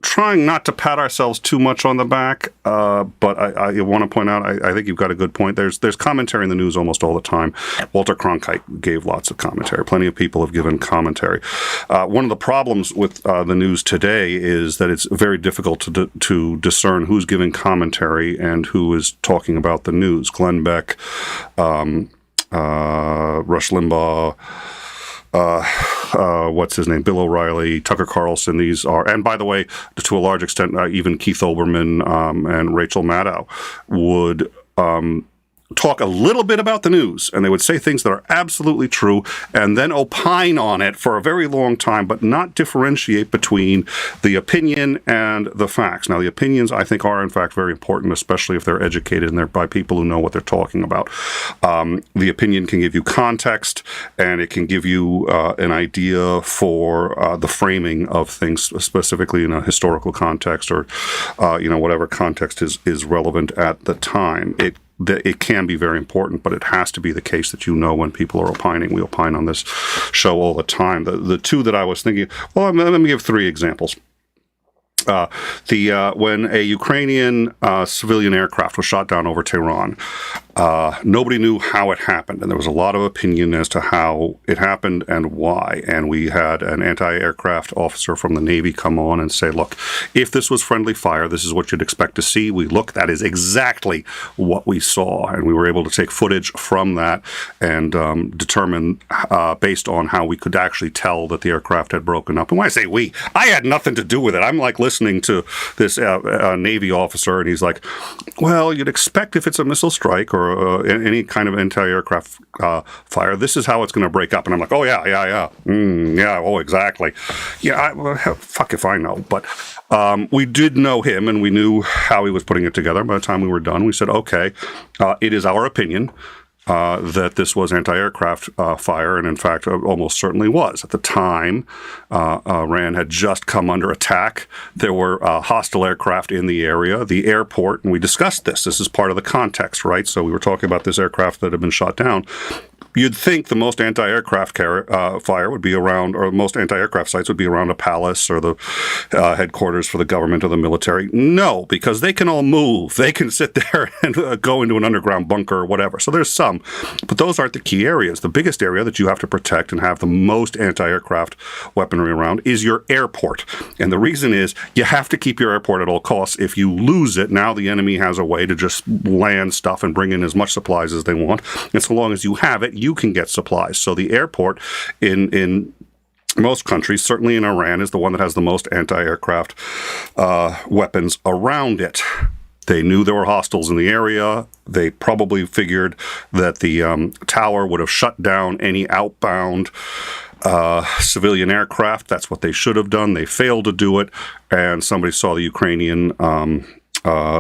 trying not to pat ourselves too much on the back, but I want to point out, I think you've got a good point. There's commentary in the news almost all the time. Walter Cronkite gave lots of commentary. Plenty of people have given commentary. One of the problems with the news today is that it's very difficult to discern who's giving commentary and who is talking about the news. Glenn Beck, Rush Limbaugh, what's his name? Bill O'Reilly, Tucker Carlson. These are, and by the way, to a large extent, even Keith Olbermann and Rachel Maddow would talk a little bit about the news, and they would say things that are absolutely true and then opine on it for a very long time, but not differentiate between the opinion and the facts. Now, the opinions, I think, are in fact very important, especially if they're educated and they're by people who know what they're talking about. The opinion can give you context, and it can give you an idea for the framing of things, specifically in a historical context or whatever context is relevant at the time. It can be very important, but it has to be the case that when people are opining. We opine on this show all the time. The two that I was thinking, well, let me give three examples. When a Ukrainian civilian aircraft was shot down over Tehran, nobody knew how it happened, and there was a lot of opinion as to how it happened and why. And we had an anti-aircraft officer from the Navy come on and say, look, if this was friendly fire, this is what you'd expect to see. That is exactly what we saw. And we were able to take footage from that and determine, based on how we could actually tell that the aircraft had broken up. And when I say we, I had nothing to do with it. I'm like listening to this Navy officer, and he's like, well, you'd expect if it's a missile strike or any kind of anti-aircraft fire, this is how it's going to break up. And I'm like, oh, yeah, oh, exactly. Yeah, fuck if I know. But we did know him, and we knew how he was putting it together. By the time we were done, we said, okay, it is our opinion that this was anti-aircraft fire, and in fact, almost certainly was. At the time, Iran had just come under attack. There were hostile aircraft in the area, the airport, and we discussed this. This is part of the context, right? So we were talking about this aircraft that had been shot down. You'd think the most anti-aircraft fire would be around, or most anti-aircraft sites would be around a palace or the headquarters for the government or the military. No, because they can all move. They can sit there and go into an underground bunker or whatever. So there's some, but those aren't the key areas. The biggest area that you have to protect and have the most anti-aircraft weaponry around is your airport. And the reason is you have to keep your airport at all costs. If you lose it, now the enemy has a way to just land stuff and bring in as much supplies as they want. And so long as you have it, you can get supplies. So the airport in most countries, certainly in Iran, is the one that has the most anti-aircraft weapons around it. They knew there were hostiles in the area. They probably figured that the tower would have shut down any outbound civilian aircraft. That's what they should have done. They failed to do it, and somebody saw the Ukrainian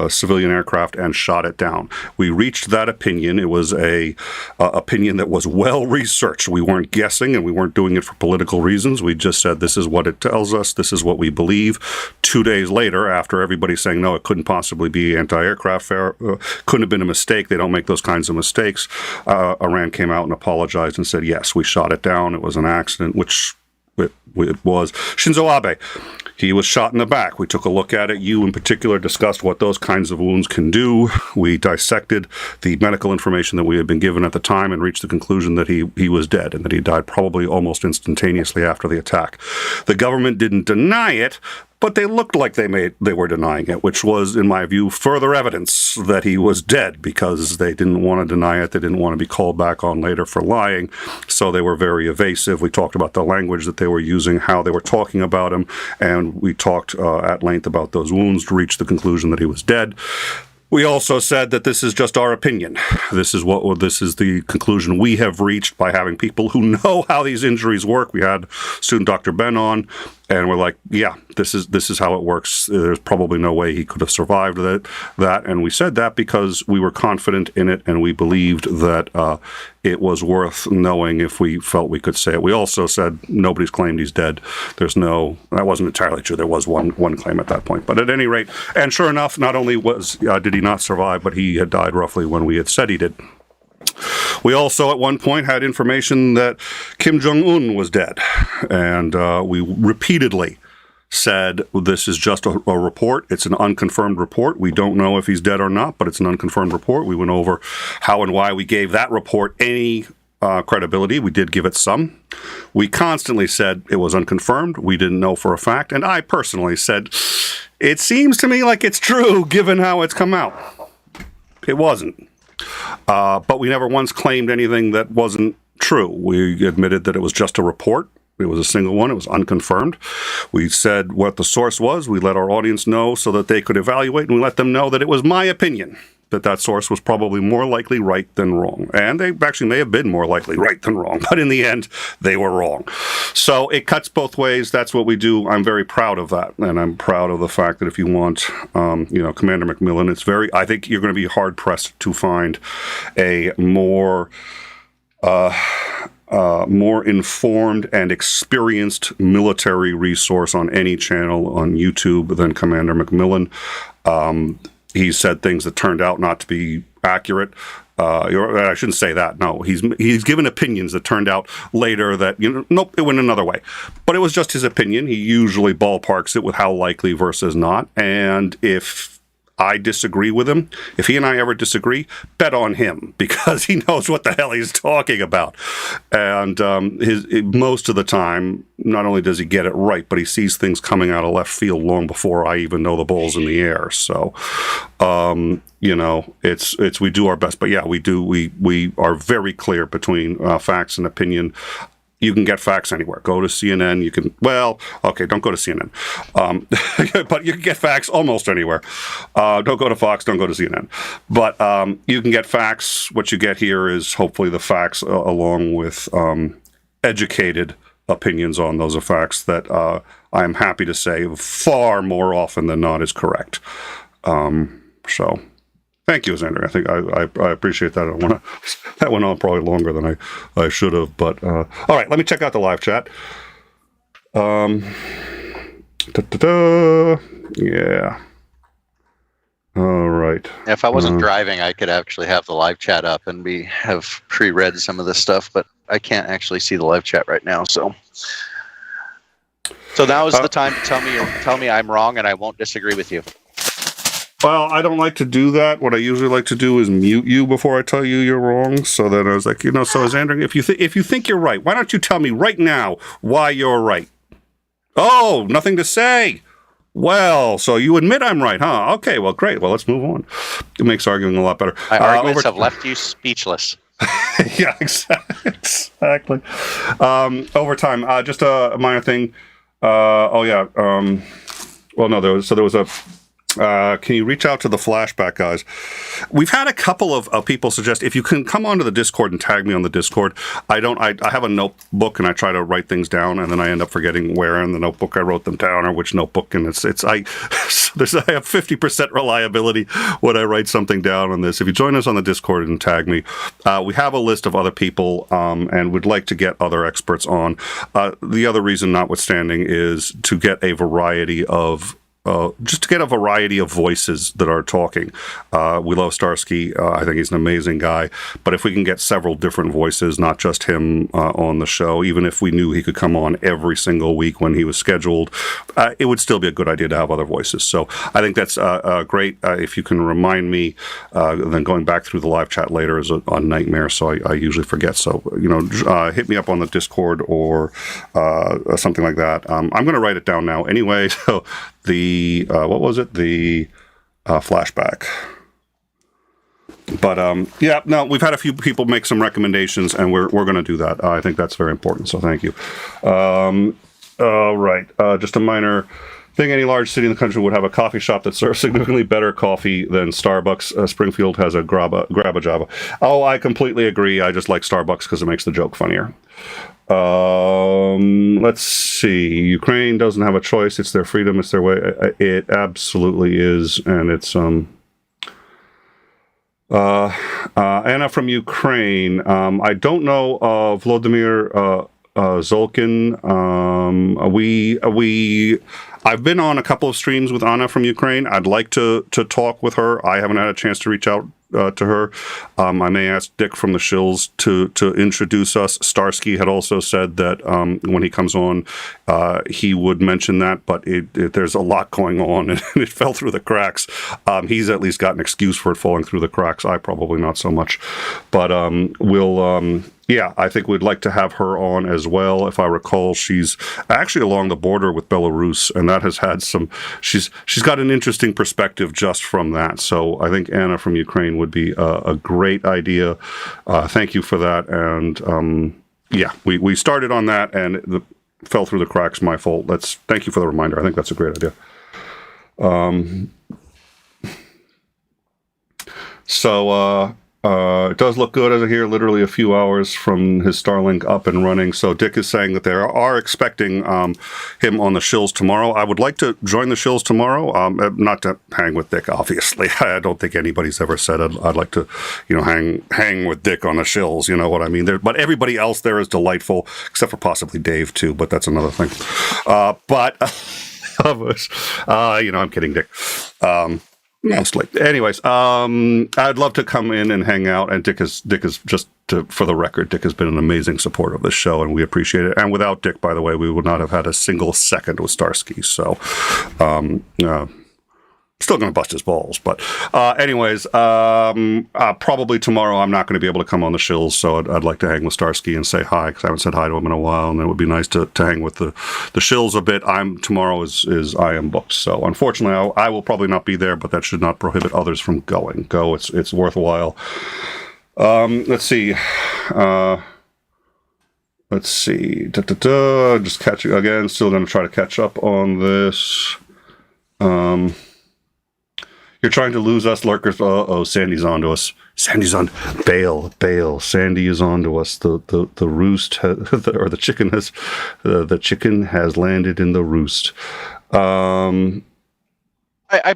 civilian aircraft and shot it down. We reached that opinion. It was a opinion that was well researched. We weren't guessing, and we weren't doing it for political reasons. We just said, this is what it tells us. This is what we believe. 2 days later, after everybody saying, no, it couldn't possibly be anti-aircraft fire, couldn't have been a mistake. They don't make those kinds of mistakes. Iran came out and apologized and said, yes, we shot it down. It was an accident, which it was. Shinzo Abe, he was shot in the back. We took a look at it. You, in particular, discussed what those kinds of wounds can do. We dissected the medical information that we had been given at the time and reached the conclusion that he was dead and that he died probably almost instantaneously after the attack. The government didn't deny it, but they looked like they were denying it, which was, in my view, further evidence that he was dead, because they didn't want to deny it. They didn't want to be called back on later for lying, so they were very evasive. We talked about the language that they were using, how they were talking about him, and we talked at length about those wounds to reach the conclusion that he was dead. We also said that this is just our opinion. This is the conclusion we have reached by having people who know how these injuries work. We had student Dr. Ben on, and we're like, yeah, this is how it works. There's probably no way he could have survived that. And we said that because we were confident in it, and we believed that it was worth knowing if we felt we could say it. We also said nobody's claimed he's dead. That wasn't entirely true. There was one claim at that point. But at any rate, and sure enough, not only did he not survive, but he had died roughly when we had said he did. We also, at one point, had information that Kim Jong-un was dead. And we repeatedly said this is just a report. It's an unconfirmed report. We don't know if he's dead or not, but it's an unconfirmed report. We went over how and why we gave that report any credibility. We did give it some. We constantly said it was unconfirmed. We didn't know for a fact. And I personally said, it seems to me like it's true given how it's come out. It wasn't. But we never once claimed anything that wasn't true. We admitted that it was just a report. It was a single one. It was unconfirmed. We said what the source was. We let our audience know so that they could evaluate, and we let them know that it was my opinion that source was probably more likely right than wrong. And they actually may have been more likely right than wrong, but in the end, they were wrong. So it cuts both ways. That's what we do. I'm very proud of that. And I'm proud of the fact that if you want, Commander McMillan, I think you're going to be hard pressed to find a more informed and experienced military resource on any channel on YouTube than Commander McMillan. He said things that turned out not to be accurate. I shouldn't say that. No, he's given opinions that turned out later that, nope, it went another way. But it was just his opinion. He usually ballparks it with how likely versus not. And if I disagree with him, if he and I ever disagree, bet on him because he knows what the hell he's talking about. And most of the time, not only does he get it right, but he sees things coming out of left field long before I even know the ball's in the air. So, it's we do our best. But yeah, we are very clear between facts and opinion. You can get facts anywhere. Go to CNN. Don't go to CNN. But you can get facts almost anywhere. Don't go to Fox. Don't go to CNN. But you can get facts. What you get here is hopefully the facts along with educated opinions on those facts that I am happy to say far more often than not is correct. So thank you, Xander. I think I appreciate that. That went on probably longer than I should have. But all right, let me check out the live chat. Yeah. All right. If I wasn't driving, I could actually have the live chat up and have pre-read some of this stuff, but I can't actually see the live chat right now. So now is the time to tell me I'm wrong, and I won't disagree with you. Well, I don't like to do that. What I usually like to do is mute you before I tell you you're wrong. So then I was like, so Xander, if you think you're right, why don't you tell me right now why you're right? Oh, nothing to say. Well, so you admit I'm right, huh? Okay, well, great. Well, let's move on. It makes arguing a lot better. My arguments have left you speechless. Yeah, exactly. Overtime, just a minor thing. There was a... can you reach out to the flashback guys? We've had a couple of people suggest if you can come onto the Discord and tag me on the Discord. I have a notebook and I try to write things down and then I end up forgetting where in the notebook I wrote them down or which notebook. And I have 50% reliability when I write something down on this. If you join us on the Discord and tag me, we have a list of other people and would like to get other experts on. The other reason notwithstanding is to get a variety of voices that are talking. We love Starsky. I think he's an amazing guy. But if we can get several different voices, not just him on the show, even if we knew he could come on every single week when he was scheduled, it would still be a good idea to have other voices. So I think that's great. If you can remind me, then going back through the live chat later is a nightmare, so I usually forget. So, hit me up on the Discord or something like that. I'm going to write it down now anyway. So the flashback. But we've had a few people make some recommendations, and we're going to do that. I think that's very important. So thank you. All right, just a minor think any large city in the country would have a coffee shop that serves significantly better coffee than Starbucks. Springfield has a Grabba Java. Oh, I completely agree. I just like Starbucks because it makes the joke funnier. Let's see. Ukraine doesn't have a choice. It's their freedom. It's their way. It absolutely is, and it's Anna from Ukraine. I don't know 𝐓𝐢𝐿𝐷𝐷𝐷𝐷𝐷𝐷 𝐍𝐢𝐜𝐡𝐨𝐥𝐚𝐬. I've been on a couple of streams with Anna from Ukraine. I'd like to talk with her. I haven't had a chance to reach out to her. I may ask Dick from the Shills to introduce us. Starsky had also said that when he comes on, he would mention that, but there's a lot going on, and it fell through the cracks. He's at least got an excuse for it falling through the cracks. I probably not so much. But yeah, I think we'd like to have her on as well. If I recall, she's actually along the border with Belarus, and that has had some. She's got an interesting perspective just from that. So I think Anna from Ukraine would be a great idea. Thank you for that. And yeah, we started on that, and it fell through the cracks. My fault. Thank you for the reminder. I think that's a great idea. It does look good as I hear, literally a few hours from his Starlink up and running. So Dick is saying that they are expecting him on the Shills tomorrow. I would like to join the Shills tomorrow, not to hang with Dick, obviously. I don't think anybody's ever said I'd like to, hang with Dick on the Shills, you know what I mean? But everybody else there is delightful, except for possibly Dave too, but that's another thing. I'm kidding, Dick. Mostly. Anyways, I'd love to come in and hang out. And Dick is just for the record, Dick has been an amazing support of this show, and we appreciate it. And without Dick, by the way, we would not have had a single second with Starsky. So, still going to bust his balls. But anyways, probably tomorrow I'm not going to be able to come on the Shills, so I'd like to hang with Starsky and say hi, because I haven't said hi to him in a while, and it would be nice to hang with the Shills a bit. Tomorrow is I am booked, so unfortunately I will probably not be there, but that should not prohibit others from going. Go, it's worthwhile. Let's see. Just catching again. Still going to try to catch up on this. You're trying to lose us, lurkers. Sandy's on to us. Sandy's on. Bail. Sandy is on to us. The roost, or the chicken has, the chicken has landed in the roost. I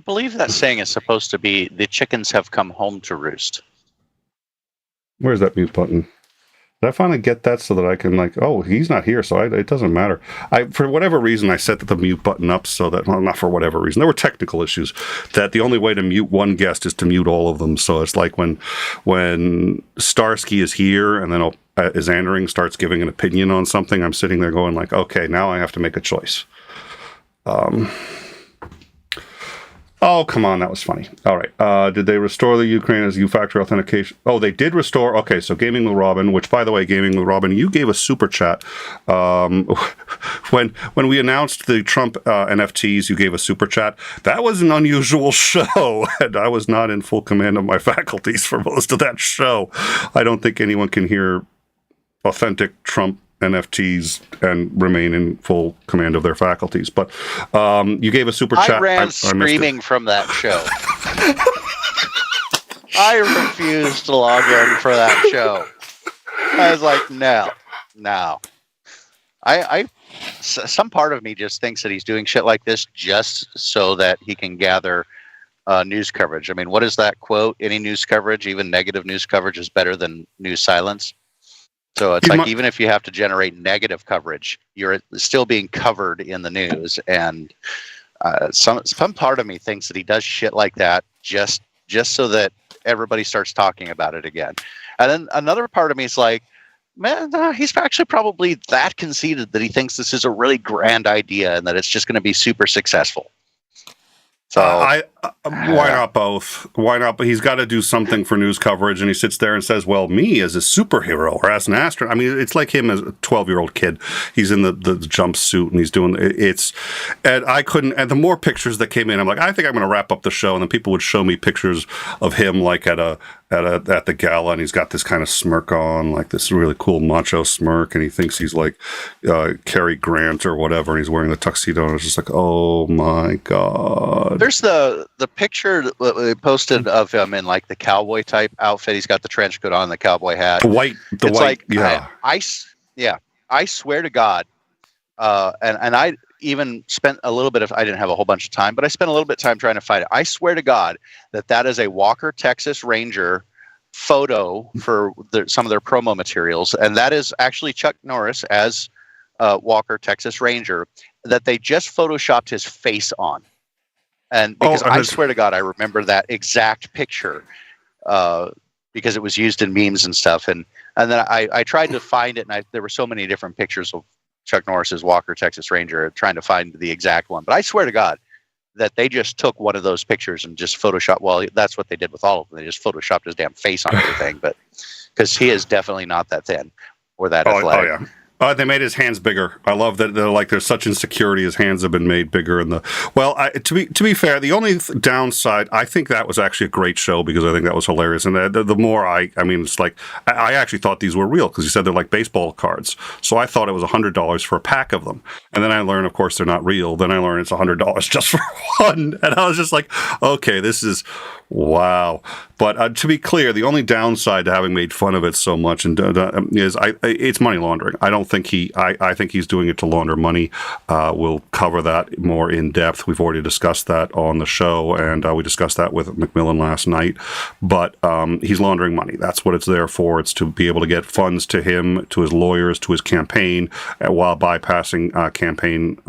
believe that saying is supposed to be the chickens have come home to roost. Where's that mute button? Did I finally get that so that I can he's not here, so it doesn't matter. For whatever reason, I set the mute button up so that, well, not for whatever reason. There were technical issues that the only way to mute one guest is to mute all of them. So it's like when Starsky is here and then as Andring starts giving an opinion on something, I'm sitting there going okay, now I have to make a choice. Oh, come on. That was funny. All right. Did they restore the Ukraine as U-Factor authentication? Oh, they did restore. Okay, so Gaming with Robin, which, by the way, Gaming with Robin, you gave a super chat. When we announced the Trump NFTs, you gave a super chat. That was an unusual show, and I was not in full command of my faculties for most of that show. I don't think anyone can hear authentic Trump NFTs and remain in full command of their faculties. But you gave a super chat. I ran screaming from that show. I refused to log in for that show. I was like, no. Some part of me just thinks that he's doing shit like this just so that he can gather news coverage. I mean, what is that quote? Any news coverage, even negative news coverage, is better than news silence. So it's even if you have to generate negative coverage, you're still being covered in the news. And some part of me thinks that he does shit like that just so that everybody starts talking about it again. And then another part of me is like, man, he's actually probably that conceited that he thinks this is a really grand idea and that it's just going to be super successful. So why not both? Why not? But he's got to do something for news coverage, and he sits there and says, well, me as a superhero or as an astronaut. I mean, it's like him as a 12-year-old kid. He's in the jumpsuit, and he's doing it's. And I couldn't. And the more pictures that came in, I'm like, I think I'm going to wrap up the show, and then people would show me pictures of him like at a at the gala, and he's got this kind of smirk on, like this really cool macho smirk, and he thinks he's like Cary Grant or whatever, and he's wearing the tuxedo, and it's just like, oh my god. There's the picture that we posted of him in like the cowboy type outfit. He's got the trench coat on, the cowboy hat, the white, yeah. I swear to God, and I even spent a little bit of, I didn't have a whole bunch of time, but I spent a little bit of time trying to find it. I swear to God that is a Walker Texas Ranger photo for some of their promo materials, and that is actually Chuck Norris as Walker Texas Ranger that they just photoshopped his face on. And because I swear to God, I remember that exact picture because it was used in memes and stuff. And then I tried to find it, and there were so many different pictures of Chuck Norris's Walker Texas Ranger, trying to find the exact one. But I swear to God that they just took one of those pictures and just photoshopped. Well, that's what they did with all of them. They just photoshopped his damn face on everything. But because he is definitely not that thin or that athletic. Oh, yeah. They made his hands bigger. I love that. They're like, there's such insecurity. His hands have been made bigger. And to be fair, the only downside, I think that was actually a great show because I think that was hilarious. And the more I mean, it's like I actually thought these were real because he said they're like baseball cards. So I thought it was $100 for a pack of them. And then I learned, of course, they're not real. Then I learned it's $100 just for one. And I was just like, okay, this is wow. But to be clear, the only downside to having made fun of it so much is it's money laundering. I think he's doing it to launder money. We'll cover that more in depth. We've already discussed that on the show, and we discussed that with McMillan last night. But he's laundering money. That's what it's there for. It's to be able to get funds to him, to his lawyers, to his campaign, while bypassing campaign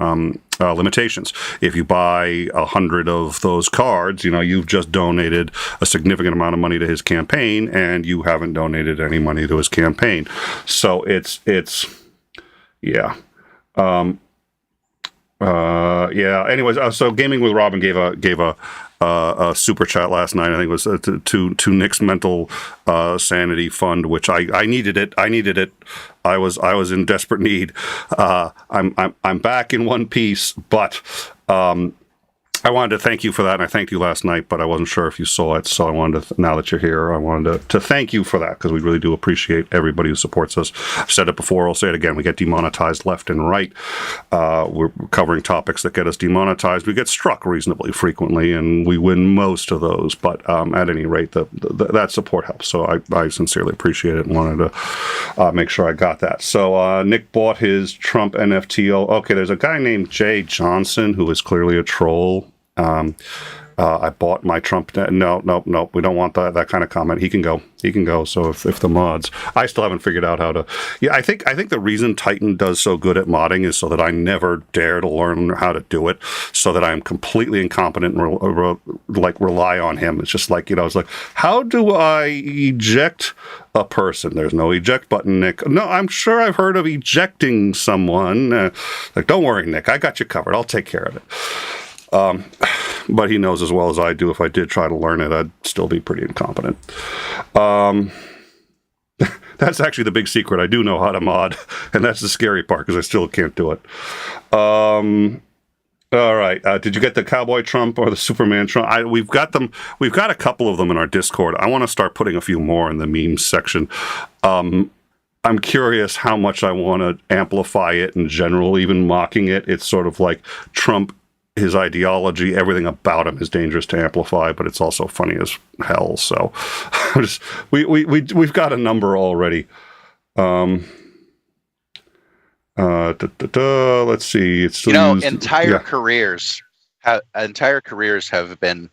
limitations. If you buy 100 of those cards, you've just donated a significant amount of money to his campaign, and you haven't donated any money to his campaign. So it's yeah. Anyways, so Gaming with Robin gave a super chat last night. I think it was to Nick's mental sanity fund, which I needed it. I was in desperate need. I'm back in one piece, but I wanted to thank you for that, and I thanked you last night, but I wasn't sure if you saw it, so I wanted to, now that you're here, I wanted to thank you for that, because we really do appreciate everybody who supports us. I've said it before, I'll say it again, we get demonetized left and right. We're covering topics that get us demonetized. We get struck reasonably frequently, and we win most of those, but at any rate, that support helps, so I sincerely appreciate it and wanted to make sure I got that. So Nick bought his Trump NFT. Okay, there's a guy named Jay Johnson who is clearly a troll. I bought my Trump. No. We don't want that kind of comment. He can go. So if the mods, I still haven't figured out how to. Yeah, I think the reason Titan does so good at modding is so that I never dare to learn how to do it. So that I'm completely incompetent and rely on him. It's just like, it's like, how do I eject a person? There's no eject button, Nick. No, I'm sure I've heard of ejecting someone. Don't worry, Nick. I got you covered. I'll take care of it. But he knows as well as I do, if I did try to learn it, I'd still be pretty incompetent. That's actually the big secret. I do know how to mod, and that's the scary part, because I still can't do it. All right. Did you get the Cowboy Trump or the Superman Trump? We've got them. We've got a couple of them in our Discord. I want to start putting a few more in the memes section. I'm curious how much I want to amplify it in general, even mocking it. It's sort of like Trump, his ideology, everything about him is dangerous to amplify, but it's also funny as hell. So we've got a number already. Let's see. It's still entire careers have been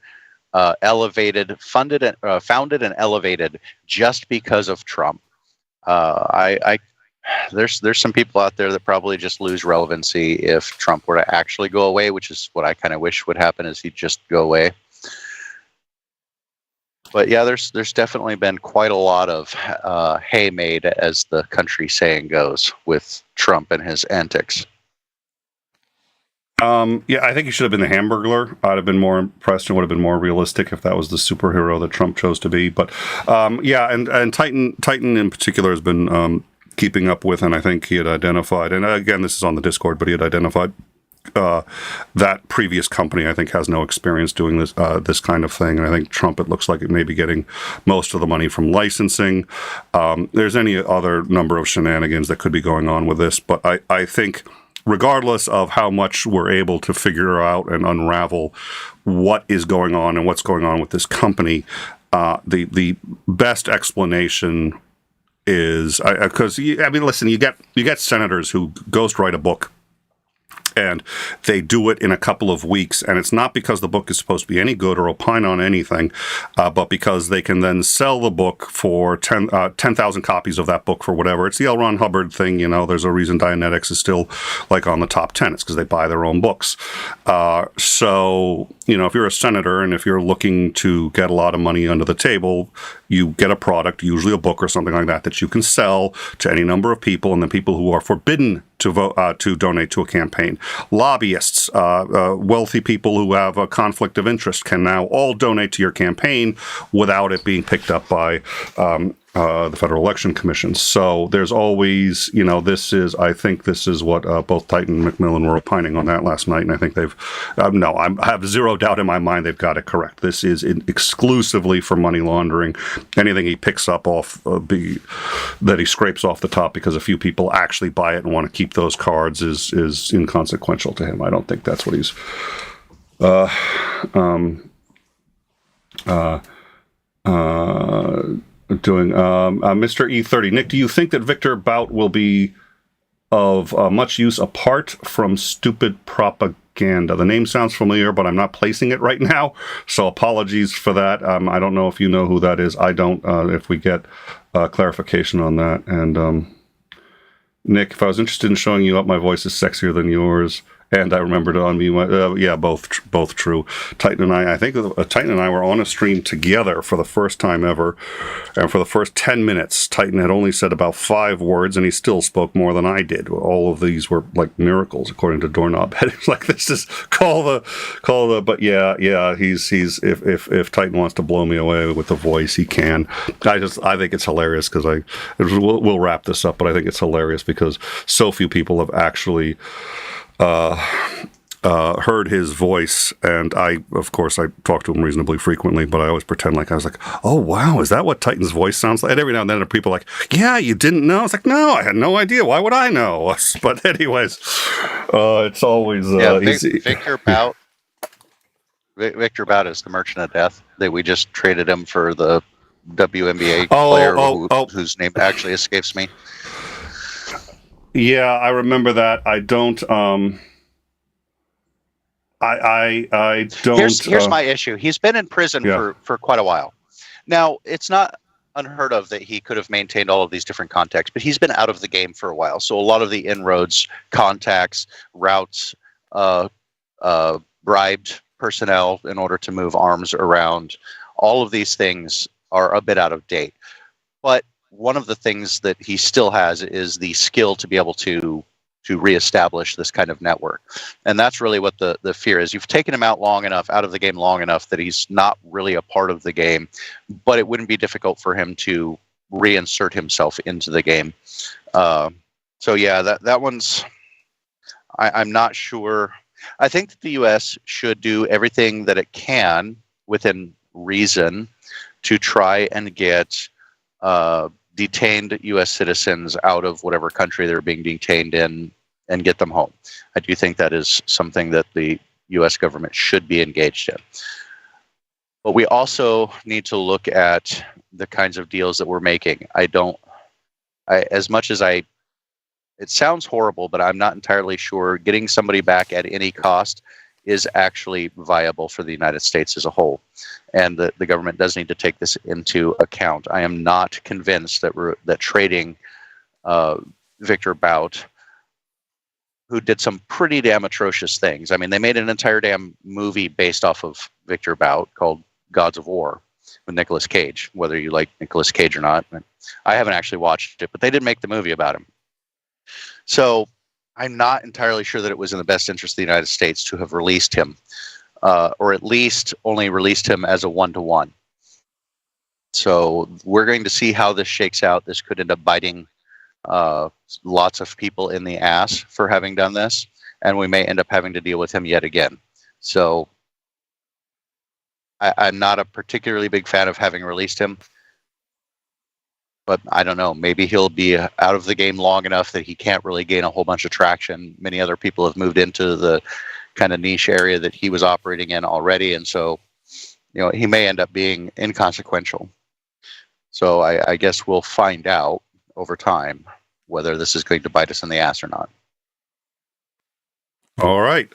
elevated, founded and elevated just because of Trump. There's some people out there that probably just lose relevancy if Trump were to actually go away, which is what I kind of wish would happen, is he'd just go away. But yeah, there's definitely been quite a lot of hay made, as the country saying goes, with Trump and his antics. Yeah, I think he should have been the Hamburglar. I'd have been more impressed and would have been more realistic if that was the superhero that Trump chose to be. But yeah, and Titan in particular has been keeping up with, and I think he had identified, and again, this is on the Discord, but he had identified that previous company, I think, has no experience doing this kind of thing. And I think Trump, it looks like it may be getting most of the money from licensing. There's any other number of shenanigans that could be going on with this. But I think regardless of how much we're able to figure out and unravel what is going on and what's going on with this company, the best explanation is because listen, you get senators who ghostwrite a book, and they do it in a couple of weeks, and it's not because the book is supposed to be any good or opine on anything, but because they can then sell the book for 10,000 copies of that book for whatever. It's the L. Ron Hubbard thing, there's a reason Dianetics is still like on the top 10. It's because they buy their own books. So, if you're a senator and if you're looking to get a lot of money under the table, you get a product, usually a book or something like that you can sell to any number of people, and then people who are forbidden to vote to donate to a campaign. Lobbyists, wealthy people who have a conflict of interest can now all donate to your campaign without it being picked up by the Federal Election Commission. So there's always, I think this is what both Titan and Macmillan were opining on that last night, and I think they've, I have zero doubt in my mind they've got it correct. This is exclusively for money laundering. Anything he picks up off, that he scrapes off the top because a few people actually buy it and want to keep those cards is inconsequential to him. I don't think that's what he's doing. Mr. E30, Nick, do you think that Victor Bout will be of much use apart from stupid propaganda? The name sounds familiar, but I'm not placing it right now, so apologies for that. I don't know if you know who that is. I don't. If we get clarification on that. And Nick, if I was interested in showing you up, my voice is sexier than yours. And I remember to unmute. Yeah, both true. Titan and I think Titan and I were on a stream together for the first time ever, and for the first 10 minutes, Titan had only said about 5 words, and he still spoke more than I did. All of these were like miracles, according to Doorknob. It's like, this is call the. But yeah. He's if Titan wants to blow me away with the voice, he can. I think it's hilarious because we'll wrap this up, but I think it's hilarious because so few people have actually heard his voice, and I talk to him reasonably frequently, but I always pretend like I was like, oh wow, is that what Titan's voice sounds like? And every now and then people are like, yeah, you didn't know? It's like, no, I had no idea. Why would I know? But anyways, it's always Victor Bout. Victor Bout is the Merchant of Death that we just traded him for the WNBA player whose name actually escapes me. Yeah, I remember that. I don't. I don't. Here's my issue. He's been in prison for quite a while. Now, it's not unheard of that he could have maintained all of these different contacts, but he's been out of the game for a while. So a lot of the inroads, contacts, routes, bribed personnel in order to move arms around, all of these things are a bit out of date. But one of the things that he still has is the skill to be able to reestablish this kind of network. And that's really what the fear is. You've taken him out of the game long enough that he's not really a part of the game, but it wouldn't be difficult for him to reinsert himself into the game. So yeah, that one's, I'm not sure. I think that the U.S. should do everything that it can within reason to try and get detained U.S. citizens out of whatever country they're being detained in and get them home. I do think that is something that the U.S. government should be engaged in. But we also need to look at the kinds of deals that we're making. It sounds horrible, but I'm not entirely sure getting somebody back at any cost is actually viable for the United States as a whole. And the government does need to take this into account. I am not convinced that trading Victor Bout, who did some pretty damn atrocious things. I mean, they made an entire damn movie based off of Victor Bout called Gods of War with Nicolas Cage, whether you like Nicolas Cage or not. I haven't actually watched it, but they did make the movie about him. So I'm not entirely sure that it was in the best interest of the United States to have released him, or at least only released him as a one-to-one. So we're going to see how this shakes out. This could end up biting lots of people in the ass for having done this. and we may end up having to deal with him yet again. So I'm not a particularly big fan of having released him, but I don't know. Maybe he'll be out of the game long enough that he can't really gain a whole bunch of traction. Many other people have moved into the kind of niche area that he was operating in already, and so he may end up being inconsequential. So I guess we'll find out over time whether this is going to bite us in the ass or not. All right.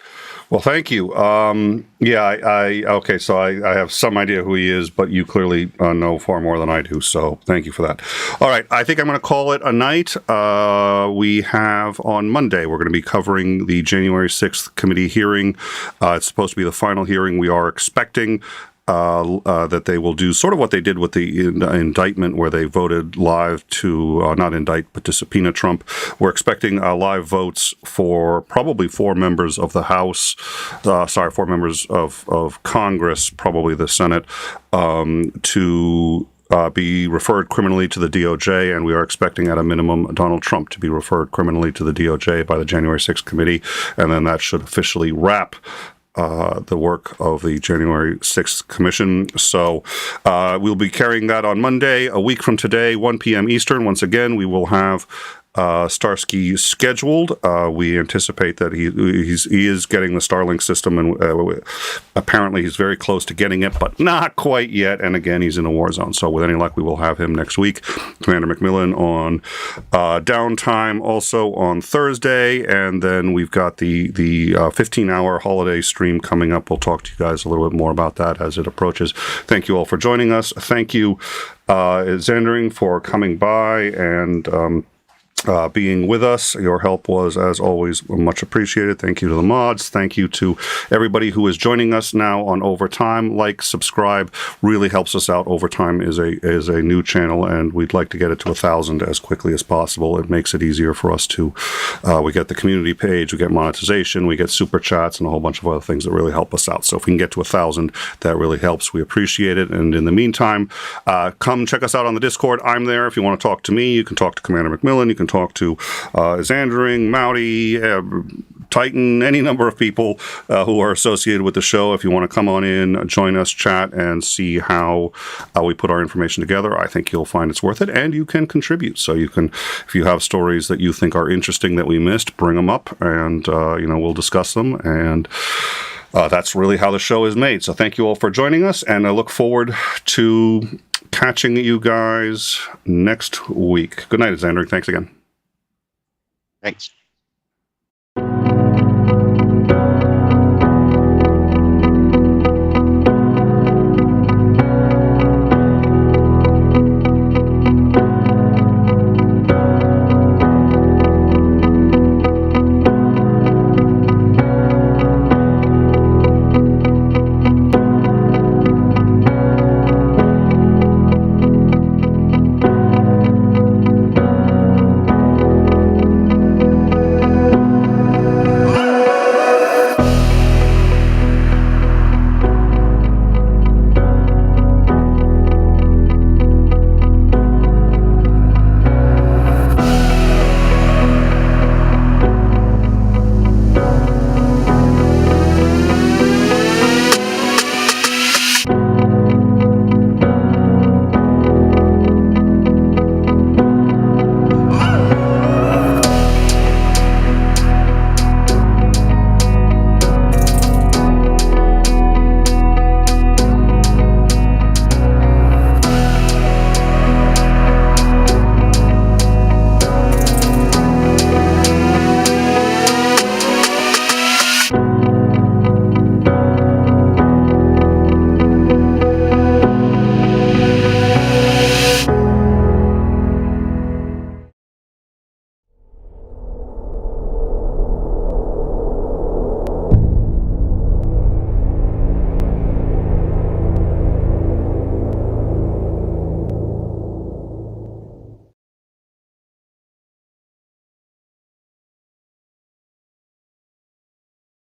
Well, thank you. Okay, so I have some idea who he is, but you clearly know far more than I do, so thank you for that. All right, I think I'm going to call it a night. We have on Monday, we're going to be covering the January 6th committee hearing. It's supposed to be the final hearing. We are expecting that they will do sort of what they did with the indictment, where they voted live to not indict but to subpoena Trump. We're expecting live votes for probably 4 members of the House, 4 members of Congress, probably the Senate, to be referred criminally to the DOJ, and we are expecting at a minimum Donald Trump to be referred criminally to the DOJ by the January 6th committee, and then that should officially wrap the work of the January 6th Commission. So we'll be carrying that on Monday, a week from today, 1 p.m. Eastern. Once again, we will have Starsky scheduled. We anticipate that he is getting the Starlink system, and apparently he's very close to getting it, but not quite yet. And again, he's in a war zone. So with any luck, we will have him next week. Commander McMillan on downtime also on Thursday, and then we've got the 15-hour holiday stream coming up. We'll talk to you guys a little bit more about that as it approaches. Thank you all for joining us. Thank you, 𝐒𝐤𝐬𝐷, for coming by and being with us. Your help was, as always, much appreciated. Thank you to the mods. Thank you to everybody who is joining us now on Overtime. Like, subscribe, really helps us out. Overtime is a new channel, and we'd like to get it to 1,000 as quickly as possible. It makes it easier for us to, we get the community page, we get monetization, we get super chats, and a whole bunch of other things that really help us out. So if we can get to 1,000, that really helps. We appreciate it. And in the meantime, come check us out on the Discord. I'm there. If you want to talk to me, you can talk to Commander McMillan. You can talk to 𝐒𝐤𝐬𝐷, Titan, any number of people who are associated with the show. If you want to come on in, join us, chat, and see how we put our information together, I think you'll find it's worth it, and you can contribute. So you can, if you have stories that you think are interesting that we missed, bring them up, and we'll discuss them. And that's really how the show is made. So thank you all for joining us, and I look forward to catching you guys next week. Good night, 𝐒𝐤𝐬𝐷. Thanks again. Thanks.